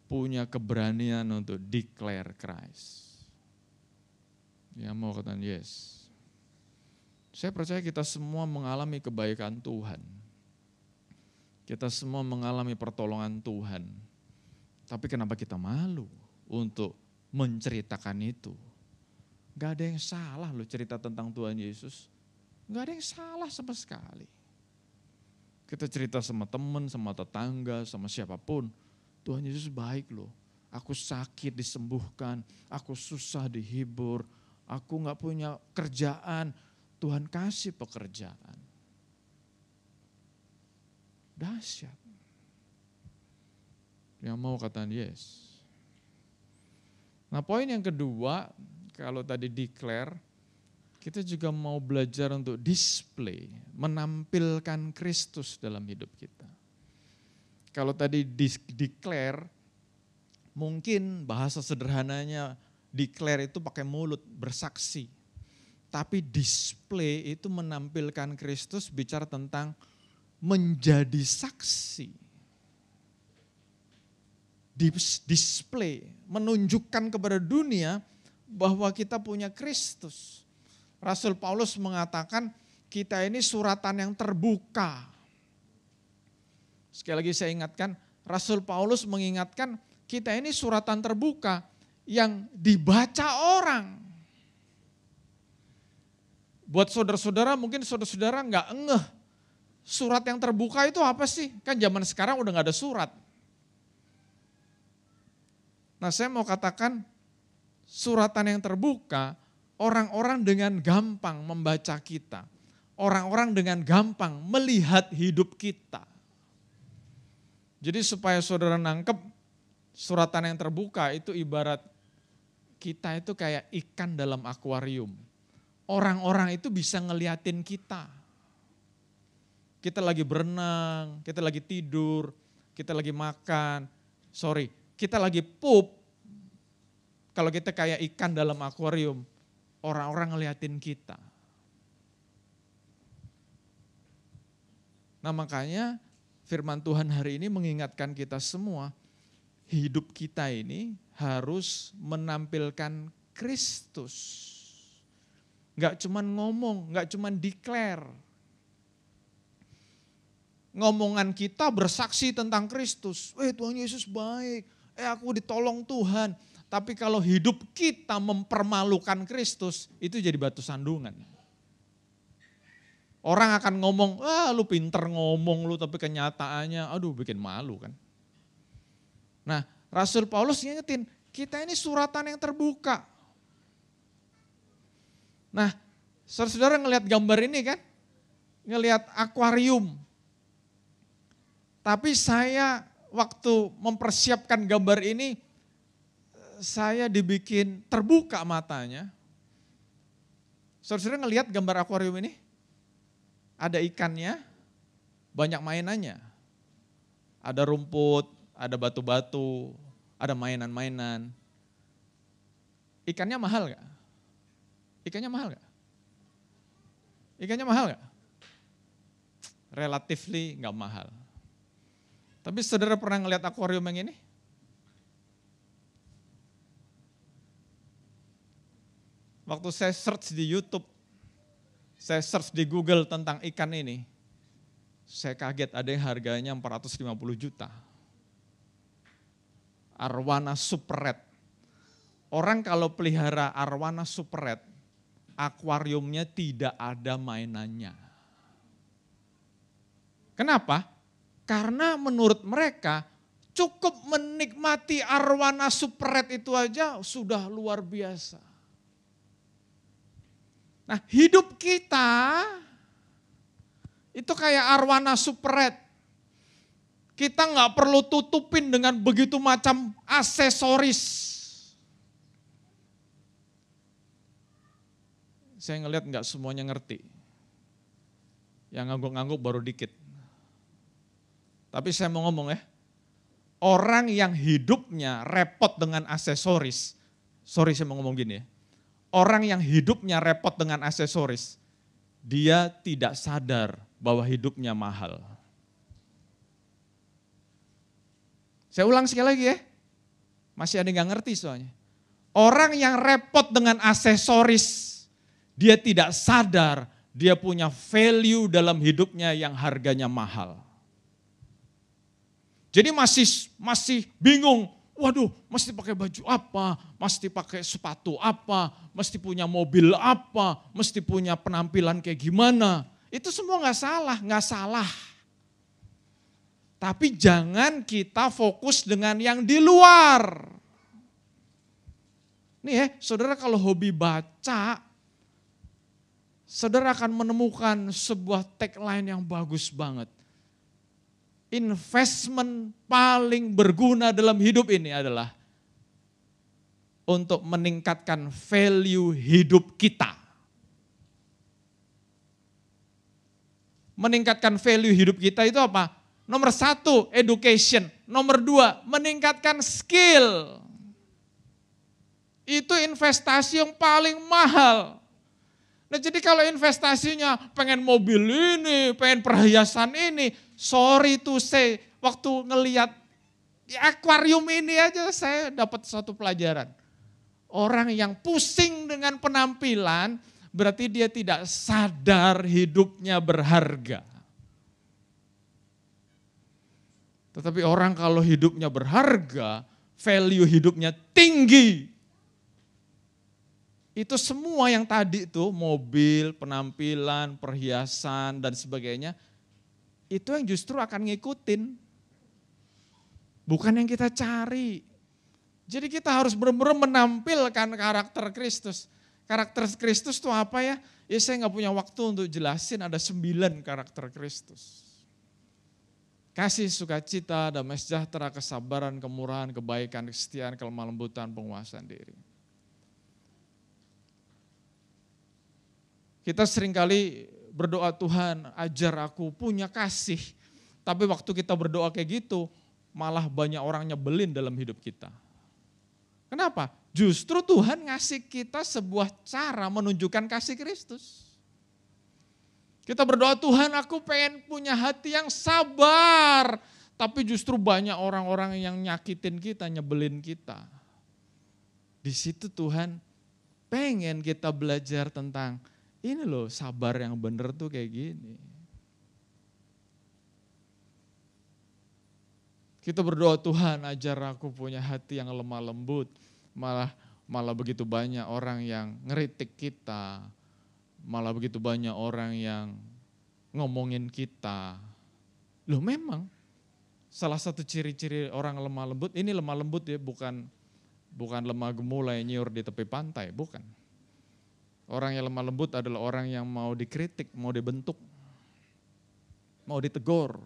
punya keberanian untuk declare Christ. Ya mau katakan yes. Saya percaya kita semua mengalami kebaikan Tuhan. Kita semua mengalami pertolongan Tuhan. Tapi kenapa kita malu untuk menceritakan itu? Gak ada yang salah loh cerita tentang Tuhan Yesus. Gak ada yang salah sama sekali. Kita cerita sama teman, sama tetangga, sama siapapun. Tuhan Yesus baik loh. Aku sakit disembuhkan, aku susah dihibur, aku gak punya kerjaan, Tuhan kasih pekerjaan. Dahsyat. Yang mau katakan yes. Nah poin yang kedua, kalau tadi declare, kita juga mau belajar untuk display, menampilkan Kristus dalam hidup kita. Kalau tadi declare, mungkin bahasa sederhananya declare itu pakai mulut, bersaksi. Tapi display itu menampilkan Kristus, bicara tentang menjadi saksi. Display, menunjukkan kepada dunia bahwa kita punya Kristus. Rasul Paulus mengatakan kita ini suratan yang terbuka. Sekali lagi saya ingatkan, Rasul Paulus mengingatkan kita ini suratan terbuka yang dibaca orang. Buat saudara-saudara, mungkin saudara-saudara nggak ngeh. Surat yang terbuka itu apa sih? Kan zaman sekarang udah nggak ada surat. Nah saya mau katakan suratan yang terbuka, orang-orang dengan gampang membaca kita. Orang-orang dengan gampang melihat hidup kita. Jadi supaya saudara nangkep, suratan yang terbuka itu ibarat kita itu kayak ikan dalam akuarium. Orang-orang itu bisa ngeliatin kita. Kita lagi berenang, kita lagi tidur, kita lagi makan. Kita lagi pup. Kalau kita kayak ikan dalam akuarium, orang-orang ngeliatin kita. Nah makanya firman Tuhan hari ini mengingatkan kita semua, hidup kita ini harus menampilkan Kristus. Enggak cuman ngomong, enggak cuman declare. Ngomongan kita bersaksi tentang Kristus. Tuhan Yesus baik, aku ditolong Tuhan. Tapi kalau hidup kita mempermalukan Kristus, itu jadi batu sandungan. Orang akan ngomong, lu pinter ngomong lu, tapi kenyataannya, aduh bikin malu kan. Nah, Rasul Paulus ngingetin, kita ini suratan yang terbuka. Nah, saudara-saudara ngelihat gambar ini kan, ngelihat akuarium. Tapi saya waktu mempersiapkan gambar ini, saya dibikin terbuka matanya. Saudara-saudara ngelihat gambar akuarium ini? Ada ikannya, banyak mainannya. Ada rumput, ada batu-batu, ada mainan-mainan. Ikannya mahal gak? Ikannya mahal nggak? Ikannya mahal nggak? Relatively nggak mahal. Tapi saudara pernah ngeliat akuarium yang ini? Waktu saya search di YouTube, saya search di Google tentang ikan ini, saya kaget ada yang harganya 450 juta. Arwana super red. Orang kalau pelihara arwana super red, akuariumnya tidak ada mainannya. Kenapa? Karena menurut mereka cukup menikmati arwana super red itu aja sudah luar biasa. Nah, hidup kita itu kayak arwana super red. Kita nggak perlu tutupin dengan begitu macam aksesoris. Saya ngelihat nggak semuanya ngerti. Yang ngangguk-ngangguk baru dikit. Tapi saya mau ngomong ya, orang yang hidupnya repot dengan aksesoris, sorry saya mau ngomong gini ya, orang yang hidupnya repot dengan aksesoris, dia tidak sadar bahwa hidupnya mahal. Saya ulang sekali lagi ya, masih ada yang gak ngerti soalnya. Orang yang repot dengan aksesoris, dia tidak sadar dia punya value dalam hidupnya yang harganya mahal. Jadi masih bingung, waduh mesti pakai baju apa, mesti pakai sepatu apa, mesti punya mobil apa, mesti punya penampilan kayak gimana. Itu semua nggak salah. Tapi jangan kita fokus dengan yang di luar. Nih ya, saudara kalau hobi baca, saudara akan menemukan sebuah tagline yang bagus banget. Investment paling berguna dalam hidup ini adalah untuk meningkatkan value hidup kita. Meningkatkan value hidup kita itu apa? Nomor 1, education. Nomor 2, meningkatkan skill. Itu investasi yang paling mahal. Nah jadi kalau investasinya pengen mobil ini, pengen perhiasan ini, sorry to say, waktu ngelihat akuarium ini aja saya dapat satu pelajaran. Orang yang pusing dengan penampilan berarti dia tidak sadar hidupnya berharga. Tetapi orang kalau hidupnya berharga, value hidupnya tinggi. Itu semua yang tadi tuh mobil, penampilan, perhiasan dan sebagainya, itu yang justru akan ngikutin. Bukan yang kita cari. Jadi kita harus benar-benar menampilkan karakter Kristus. Karakter Kristus itu apa ya? Ya saya gak punya waktu untuk jelasin, ada 9 karakter Kristus. Kasih, sukacita, damai sejahtera, kesabaran, kemurahan, kebaikan, kesetiaan, kelemah lembutan, penguasaan diri. Kita seringkali berdoa, Tuhan ajar aku punya kasih. Tapi waktu kita berdoa kayak gitu, malah banyak orang nyebelin dalam hidup kita. Kenapa? Justru Tuhan ngasih kita sebuah cara menunjukkan kasih Kristus. Kita berdoa, Tuhan aku pengen punya hati yang sabar. Tapi justru banyak orang-orang yang nyakitin kita, nyebelin kita. Di situ Tuhan pengen kita belajar tentang ini loh, sabar yang bener tuh kayak gini. Kita berdoa, Tuhan ajar aku punya hati yang lemah lembut. Malah begitu banyak orang yang ngeritik kita. Malah begitu banyak orang yang ngomongin kita. Loh memang, salah satu ciri-ciri orang lemah lembut, ini lemah lembut ya, bukan lemah gemulai nyiur di tepi pantai, bukan. Orang yang lemah lembut adalah orang yang mau dikritik, mau dibentuk, mau ditegur.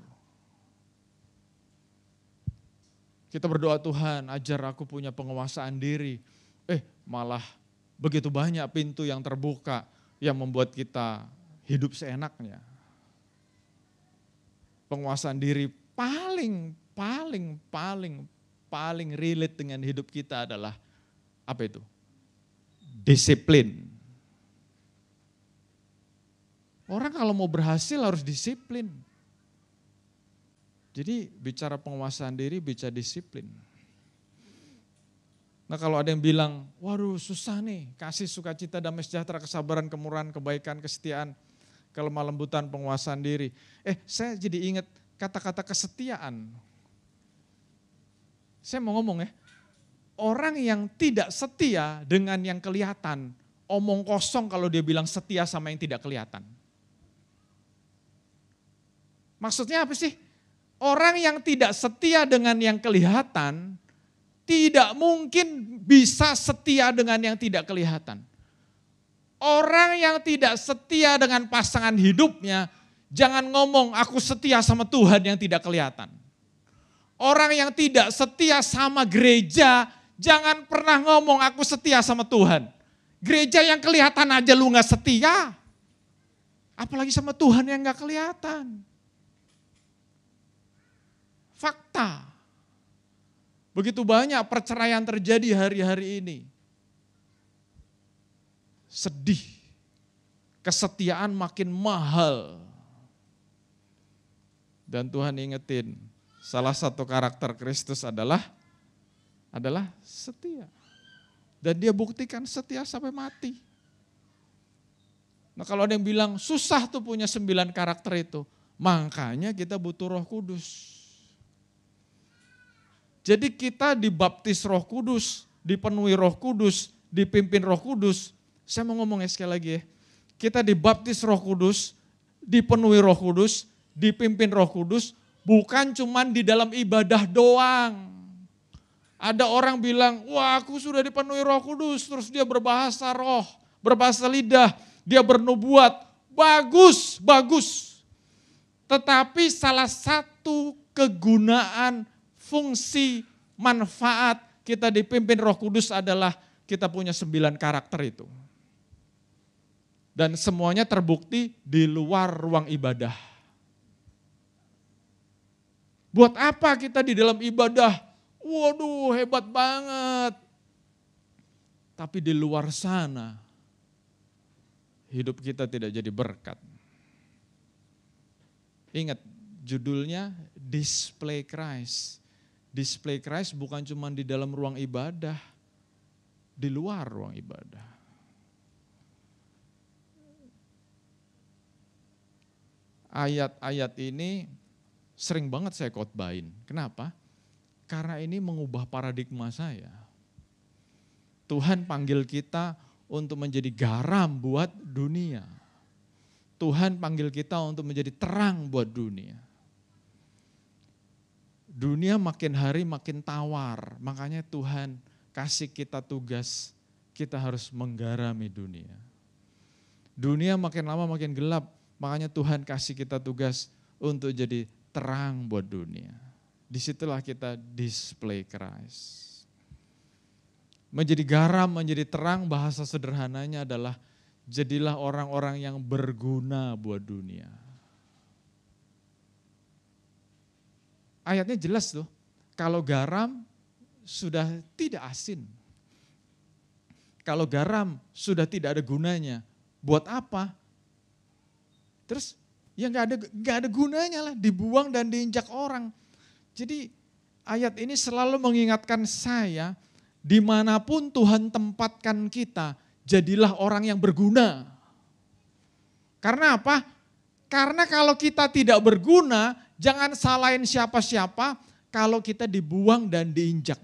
Kita berdoa, Tuhan ajar aku punya penguasaan diri. Malah begitu banyak pintu yang terbuka yang membuat kita hidup seenaknya. Penguasaan diri paling relate dengan hidup kita adalah apa itu? Disiplin. Orang kalau mau berhasil harus disiplin. Jadi bicara penguasaan diri, bicara disiplin. Nah kalau ada yang bilang, waduh susah nih, kasih sukacita, damai sejahtera, kesabaran, kemurahan, kebaikan, kesetiaan, kelemah lembutan, penguasaan diri. Saya jadi ingat kata-kata kesetiaan. Saya mau ngomong ya, orang yang tidak setia dengan yang kelihatan, omong kosong kalau dia bilang setia sama yang tidak kelihatan. Maksudnya apa sih? Orang yang tidak setia dengan yang kelihatan, tidak mungkin bisa setia dengan yang tidak kelihatan. Orang yang tidak setia dengan pasangan hidupnya, jangan ngomong aku setia sama Tuhan yang tidak kelihatan. Orang yang tidak setia sama gereja, jangan pernah ngomong aku setia sama Tuhan. Gereja yang kelihatan aja lu gak setia. Apalagi sama Tuhan yang gak kelihatan. Fakta. Begitu banyak perceraian terjadi hari-hari ini. Sedih. Kesetiaan makin mahal. Dan Tuhan ingetin, salah satu karakter Kristus adalah setia. Dan dia buktikan setia sampai mati. Nah kalau ada yang bilang susah tuh punya 9 karakter itu. Makanya kita butuh Roh Kudus. Jadi kita dibaptis Roh Kudus, dipenuhi Roh Kudus, dipimpin Roh Kudus. Saya mau ngomong sekali lagi ya. Kita dibaptis Roh Kudus, dipenuhi Roh Kudus, dipimpin Roh Kudus, bukan cuman di dalam ibadah doang. Ada orang bilang, wah aku sudah dipenuhi Roh Kudus, terus dia berbahasa roh, berbahasa lidah, dia bernubuat. Bagus, bagus. Tetapi salah satu kegunaan, fungsi, manfaat kita dipimpin Roh Kudus adalah kita punya 9 karakter itu. Dan semuanya terbukti di luar ruang ibadah. Buat apa kita di dalam ibadah? Waduh hebat banget. Tapi di luar sana, hidup kita tidak jadi berkat. Ingat judulnya Display Christ. Display Christ bukan cuma di dalam ruang ibadah, di luar ruang ibadah. Ayat-ayat ini sering banget saya khotbahin. Kenapa? Karena ini mengubah paradigma saya. Tuhan panggil kita untuk menjadi garam buat dunia. Tuhan panggil kita untuk menjadi terang buat dunia. Dunia makin hari makin tawar, makanya Tuhan kasih kita tugas, kita harus menggarami dunia. Dunia makin lama makin gelap, makanya Tuhan kasih kita tugas untuk jadi terang buat dunia. Disitulah kita display Christ. Menjadi garam, menjadi terang, bahasa sederhananya adalah jadilah orang-orang yang berguna buat dunia. Ayatnya jelas tuh, kalau garam sudah tidak asin. Kalau garam sudah tidak ada gunanya, buat apa? Terus ya nggak ada gunanya lah, dibuang dan diinjak orang. Jadi ayat ini selalu mengingatkan saya, dimanapun Tuhan tempatkan kita, jadilah orang yang berguna. Karena apa? Karena kalau kita tidak berguna, jangan salahin siapa-siapa kalau kita dibuang dan diinjak.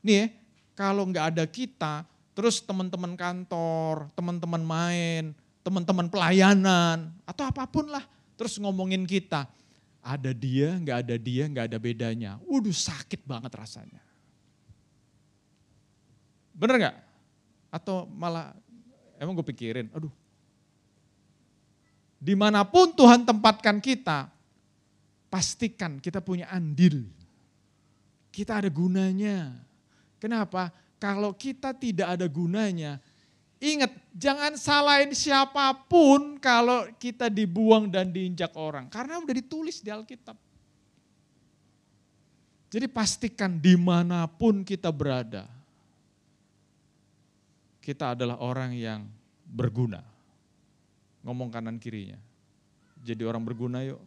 Nih ya, kalau nggak ada kita, terus teman-teman kantor, teman-teman main, teman-teman pelayanan, atau apapun lah, terus ngomongin kita. Ada dia, nggak ada bedanya. Waduh sakit banget rasanya. Bener nggak? Atau malah, emang gue pikirin, aduh. Dimanapun Tuhan tempatkan kita, pastikan kita punya andil. Kita ada gunanya. Kenapa? Kalau kita tidak ada gunanya, ingat jangan salahin siapapun kalau kita dibuang dan diinjak orang. Karena udah ditulis di Alkitab. Jadi pastikan dimanapun kita berada, kita adalah orang yang berguna. Ngomong kanan kirinya. Jadi orang berguna yuk.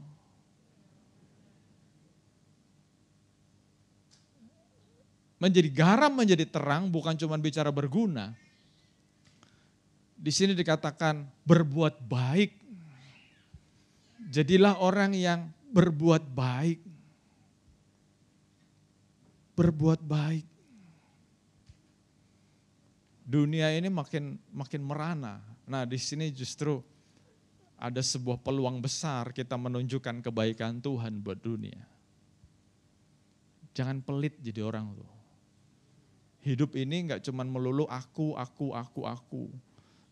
Menjadi garam, menjadi terang, bukan cuma bicara berguna. Di sini dikatakan berbuat baik. Jadilah orang yang berbuat baik. Berbuat baik. Dunia ini makin merana. Nah, di sini justru ada sebuah peluang besar kita menunjukkan kebaikan Tuhan buat dunia. Jangan pelit jadi orang tuh. Hidup ini enggak cuma melulu aku.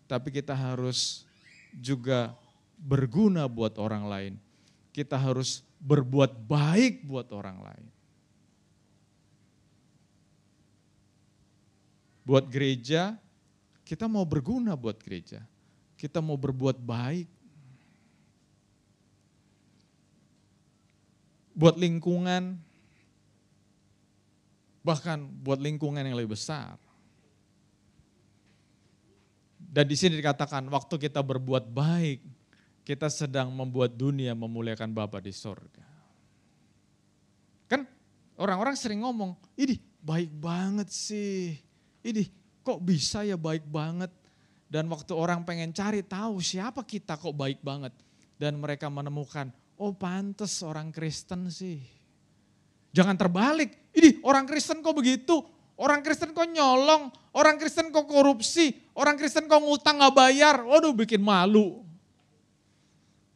Tapi kita harus juga berguna buat orang lain. Kita harus berbuat baik buat orang lain. Buat gereja, kita mau berguna buat gereja. Kita mau berbuat baik. Buat lingkungan, bahkan buat lingkungan yang lebih besar. Dan di sini dikatakan waktu kita berbuat baik, kita sedang membuat dunia memuliakan Bapa di sorga. Kan orang-orang sering ngomong, ini baik banget sih, ini kok bisa ya baik banget. Dan waktu orang pengen cari tahu siapa kita kok baik banget. Dan mereka menemukan, oh pantes orang Kristen sih. Jangan terbalik, ini orang Kristen kok begitu. Orang Kristen kok nyolong, orang Kristen kok korupsi, orang Kristen kok ngutang gak bayar, waduh bikin malu.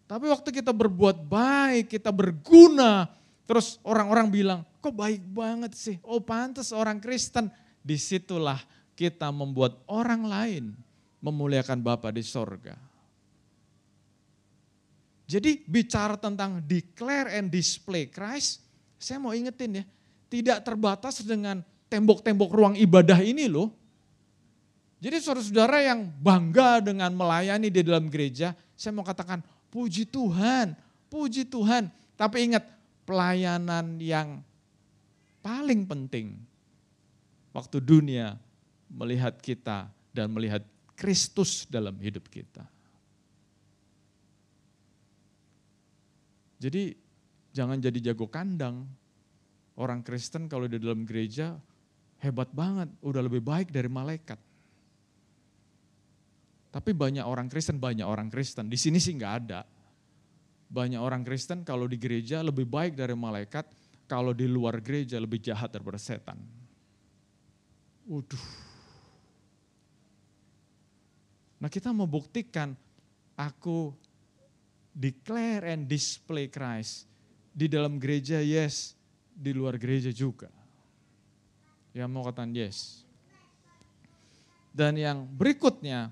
Tapi waktu kita berbuat baik, kita berguna, terus orang-orang bilang, kok baik banget sih, oh pantas orang Kristen. Disitulah kita membuat orang lain memuliakan Bapa di sorga. Jadi bicara tentang declare and display Christ, saya mau ingetin ya, tidak terbatas dengan tembok-tembok ruang ibadah ini loh. Jadi saudara-saudara yang bangga dengan melayani di dalam gereja, saya mau katakan puji Tuhan, puji Tuhan. Tapi ingat, pelayanan yang paling penting waktu dunia melihat kita dan melihat Kristus dalam hidup kita. Jadi jangan jadi jago kandang. Orang Kristen kalau di dalam gereja hebat banget, udah lebih baik dari malaikat. Tapi banyak orang Kristen, di sini sih nggak ada. Banyak orang Kristen kalau di gereja lebih baik dari malaikat, kalau di luar gereja lebih jahat daripada setan. Waduh. Nah kita mau buktikan, aku declare and display Christ. Di dalam gereja yes, di luar gereja juga. Yang mau katakan yes. Dan yang berikutnya,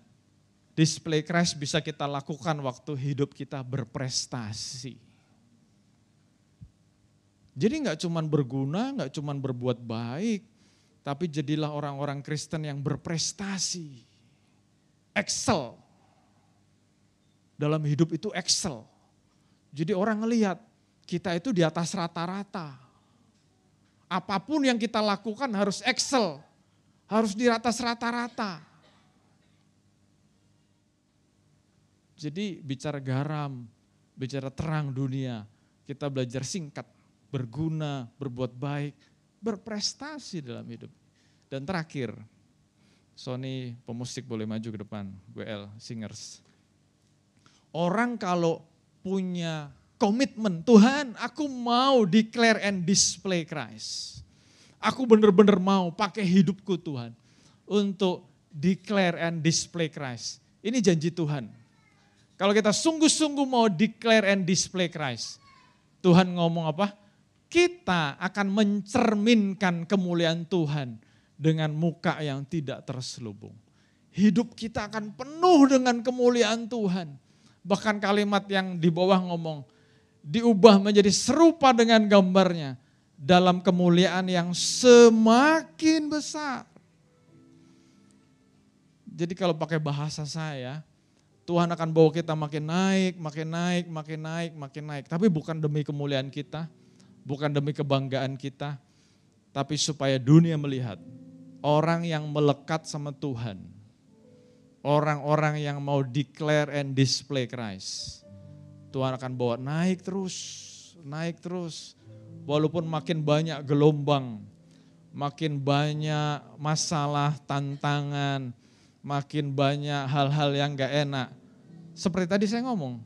display Christ bisa kita lakukan waktu hidup kita berprestasi. Jadi gak cuman berguna, gak cuman berbuat baik, tapi jadilah orang-orang Kristen yang berprestasi. Excel. Dalam hidup itu excel. Jadi orang ngelihat kita itu di atas rata-rata. Apapun yang kita lakukan harus excel, harus di atas rata-rata. Jadi bicara garam, bicara terang dunia, kita belajar singkat, berguna, berbuat baik, berprestasi dalam hidup. Dan terakhir, Sony pemusik boleh maju ke depan, WL Singers. Orang kalau punya komitmen, Tuhan aku mau declare and display Christ. Aku benar-benar mau pakai hidupku Tuhan untuk declare and display Christ. Ini janji Tuhan. Kalau kita sungguh-sungguh mau declare and display Christ, Tuhan ngomong apa? Kita akan mencerminkan kemuliaan Tuhan dengan muka yang tidak terselubung. Hidup kita akan penuh dengan kemuliaan Tuhan. Bahkan kalimat yang di bawah ngomong, diubah menjadi serupa dengan gambarnya dalam kemuliaan yang semakin besar. Jadi kalau pakai bahasa saya, Tuhan akan bawa kita makin naik, makin naik, makin naik, makin naik. Tapi bukan demi kemuliaan kita, bukan demi kebanggaan kita, tapi supaya dunia melihat orang yang melekat sama Tuhan orang-orang yang mau declare and display Christ. Tuhan akan bawa naik terus. Walaupun makin banyak gelombang, makin banyak masalah, tantangan, makin banyak hal-hal yang gak enak. Seperti tadi saya ngomong,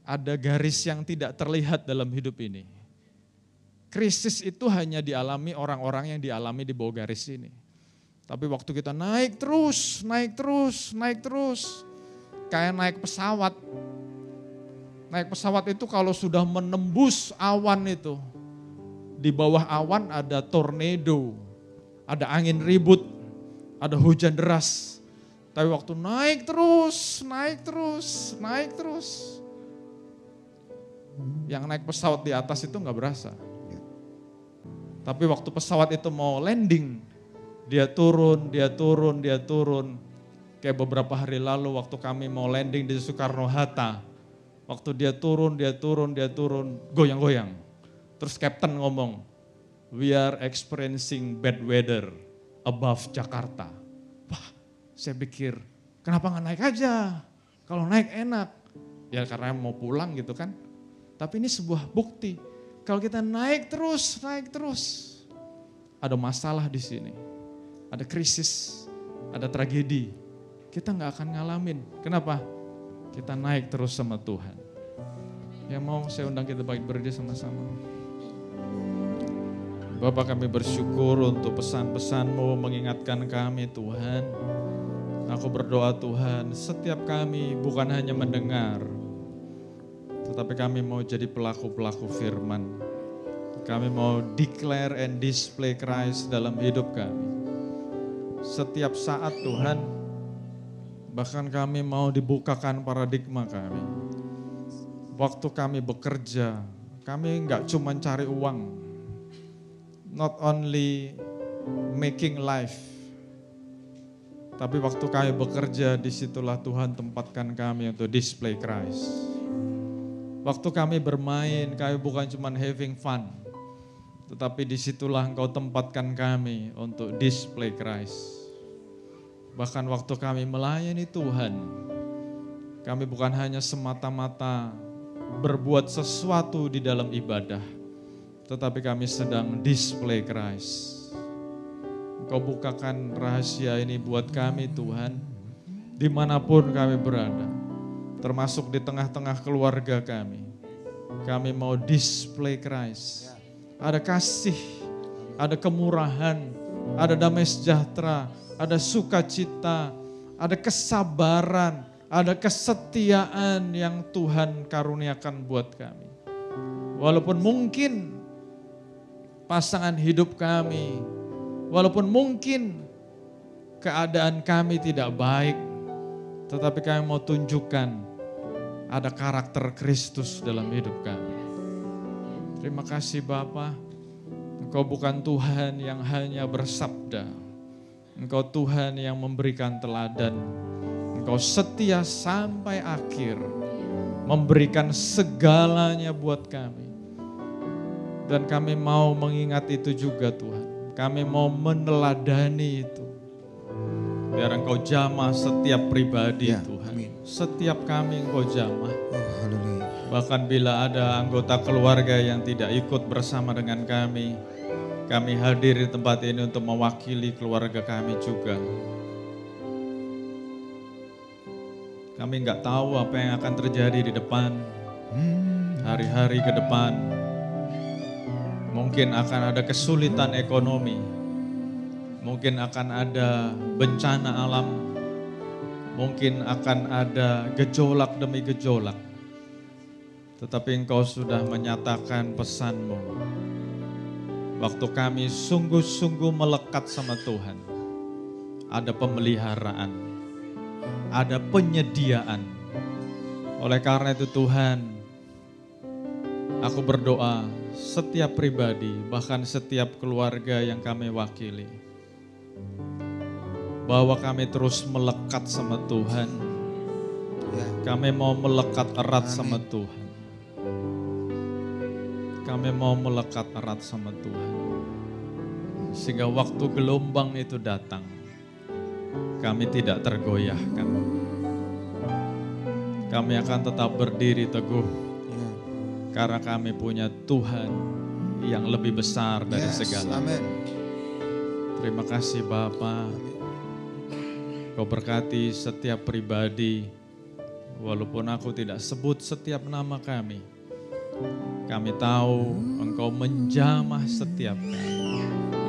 ada garis yang tidak terlihat dalam hidup ini. Krisis itu hanya dialami orang-orang yang dialami di bawah garis ini. Tapi waktu kita naik terus, kayak naik pesawat. Naik pesawat itu kalau sudah menembus awan itu, di bawah awan ada tornado, ada angin ribut, ada hujan deras. Tapi waktu naik terus. Yang naik pesawat di atas itu gak berasa. Tapi waktu pesawat itu mau landing, dia turun. Kayak beberapa hari lalu waktu kami mau landing di Soekarno-Hatta. Waktu dia turun, goyang-goyang. Terus kapten ngomong, "We are experiencing bad weather above Jakarta." Wah, saya pikir, kenapa gak naik aja? Kalau naik enak. Ya karena mau pulang gitu kan. Tapi ini sebuah bukti. Kalau kita naik terus, ada masalah di sini, ada krisis, ada tragedi, kita nggak akan ngalamin. Kenapa? Kita naik terus sama Tuhan. Ya mau saya undang kita berdiri sama-sama. Bapak, kami bersyukur untuk pesan-pesan-Mu mengingatkan kami Tuhan. Aku berdoa Tuhan, setiap kami bukan hanya mendengar, tetapi kami mau jadi pelaku-pelaku firman. Kami mau declare and display Christ dalam hidup kami. Setiap saat Tuhan, bahkan kami mau dibukakan paradigma kami. Waktu kami bekerja, kami enggak cuma cari uang. Not only making life, tapi waktu kami bekerja, disitulah Tuhan tempatkan kami untuk display Christ. Waktu kami bermain, kami bukan cuma having fun, tetapi disitulah Engkau tempatkan kami untuk display Christ. Bahkan waktu kami melayani Tuhan, kami bukan hanya semata-mata berbuat sesuatu di dalam ibadah, tetapi kami sedang display Christ. Engkau bukakan rahasia ini buat kami Tuhan, dimanapun kami berada. Termasuk di tengah-tengah keluarga kami. Kami mau display Christ. Ada kasih, ada kemurahan, ada damai sejahtera, ada sukacita, ada kesabaran, ada kesetiaan yang Tuhan karuniakan buat kami. Walaupun mungkin pasangan hidup kami, walaupun mungkin keadaan kami tidak baik, tetapi kami mau tunjukkan ada karakter Kristus dalam hidup kami. Terima kasih Bapa, Engkau bukan Tuhan yang hanya bersabda. Engkau Tuhan yang memberikan teladan. Engkau setia sampai akhir, memberikan segalanya buat kami. Dan kami mau mengingat itu juga Tuhan. Kami mau meneladani itu. Biar Engkau jamah setiap pribadi Tuhan. Amin. Setiap kami Engkau jamah. Bahkan bila ada anggota keluarga yang tidak ikut bersama dengan kami hadir di tempat ini untuk mewakili keluarga kami juga. Kami nggak tahu apa yang akan terjadi di depan, hari-hari ke depan. Mungkin akan ada kesulitan ekonomi, mungkin akan ada bencana alam, mungkin akan ada gejolak demi gejolak. Tetapi Engkau sudah menyatakan pesan-Mu. Waktu kami sungguh-sungguh melekat sama Tuhan, ada pemeliharaan, ada penyediaan. Oleh karena itu Tuhan, aku berdoa setiap pribadi, bahkan setiap keluarga yang kami wakili, bahwa kami terus melekat sama Tuhan. Kami mau melekat erat sama Tuhan. Kami mau melekat erat sama Tuhan. Sehingga waktu gelombang itu datang, kami tidak tergoyahkan. Kami akan tetap berdiri teguh karena kami punya Tuhan yang lebih besar dari segala. Amin. Terima kasih Bapa. Kau berkati setiap pribadi, walaupun aku tidak sebut setiap nama kami. Kami tahu Engkau menjamah setiap kami.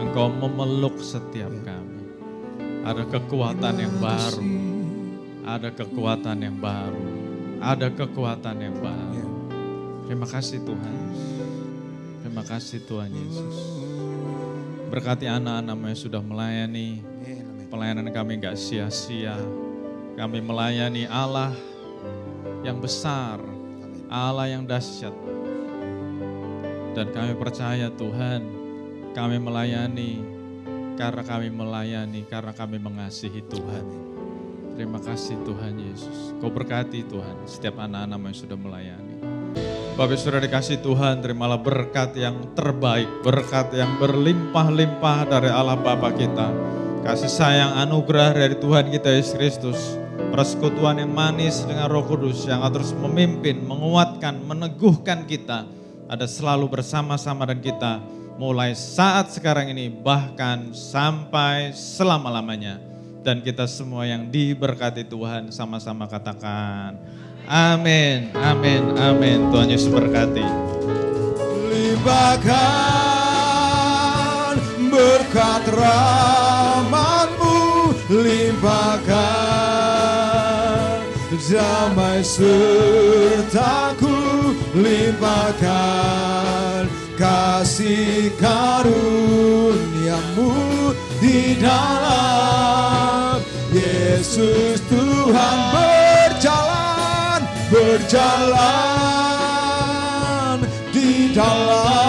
Engkau memeluk setiap kami. Ada kekuatan yang baru. Ada kekuatan yang baru. Ada kekuatan yang baru. Terima kasih Tuhan. Terima kasih Tuhan Yesus. Berkati anak-anakmu yang sudah melayani. Pelayanan kami gak sia-sia. Kami melayani Allah yang besar, Allah yang dahsyat. Dan kami percaya Tuhan, kami melayani karena kami mengasihi Tuhan. Terima kasih Tuhan Yesus. Kau berkati Tuhan setiap anak-anakmu yang sudah melayani. Bapak sudah dikasih Tuhan, terimalah berkat yang terbaik, berkat yang berlimpah-limpah dari Allah Bapa kita. Kasih sayang anugerah dari Tuhan kita Yesus Kristus, persekutuan yang manis dengan Roh Kudus yang terus memimpin, menguatkan, meneguhkan kita, ada selalu bersama-sama dengan kita mulai saat sekarang ini bahkan sampai selama-lamanya. Dan kita semua yang diberkati Tuhan sama-sama katakan amin, amin, amin. Tuhan Yesus berkati. Limpahkan berkat rahmat-Mu, limpahkan damai serta-Ku, limpahkan kasih karunia-Mu di dalam Yesus Tuhan. Berjalan di dalam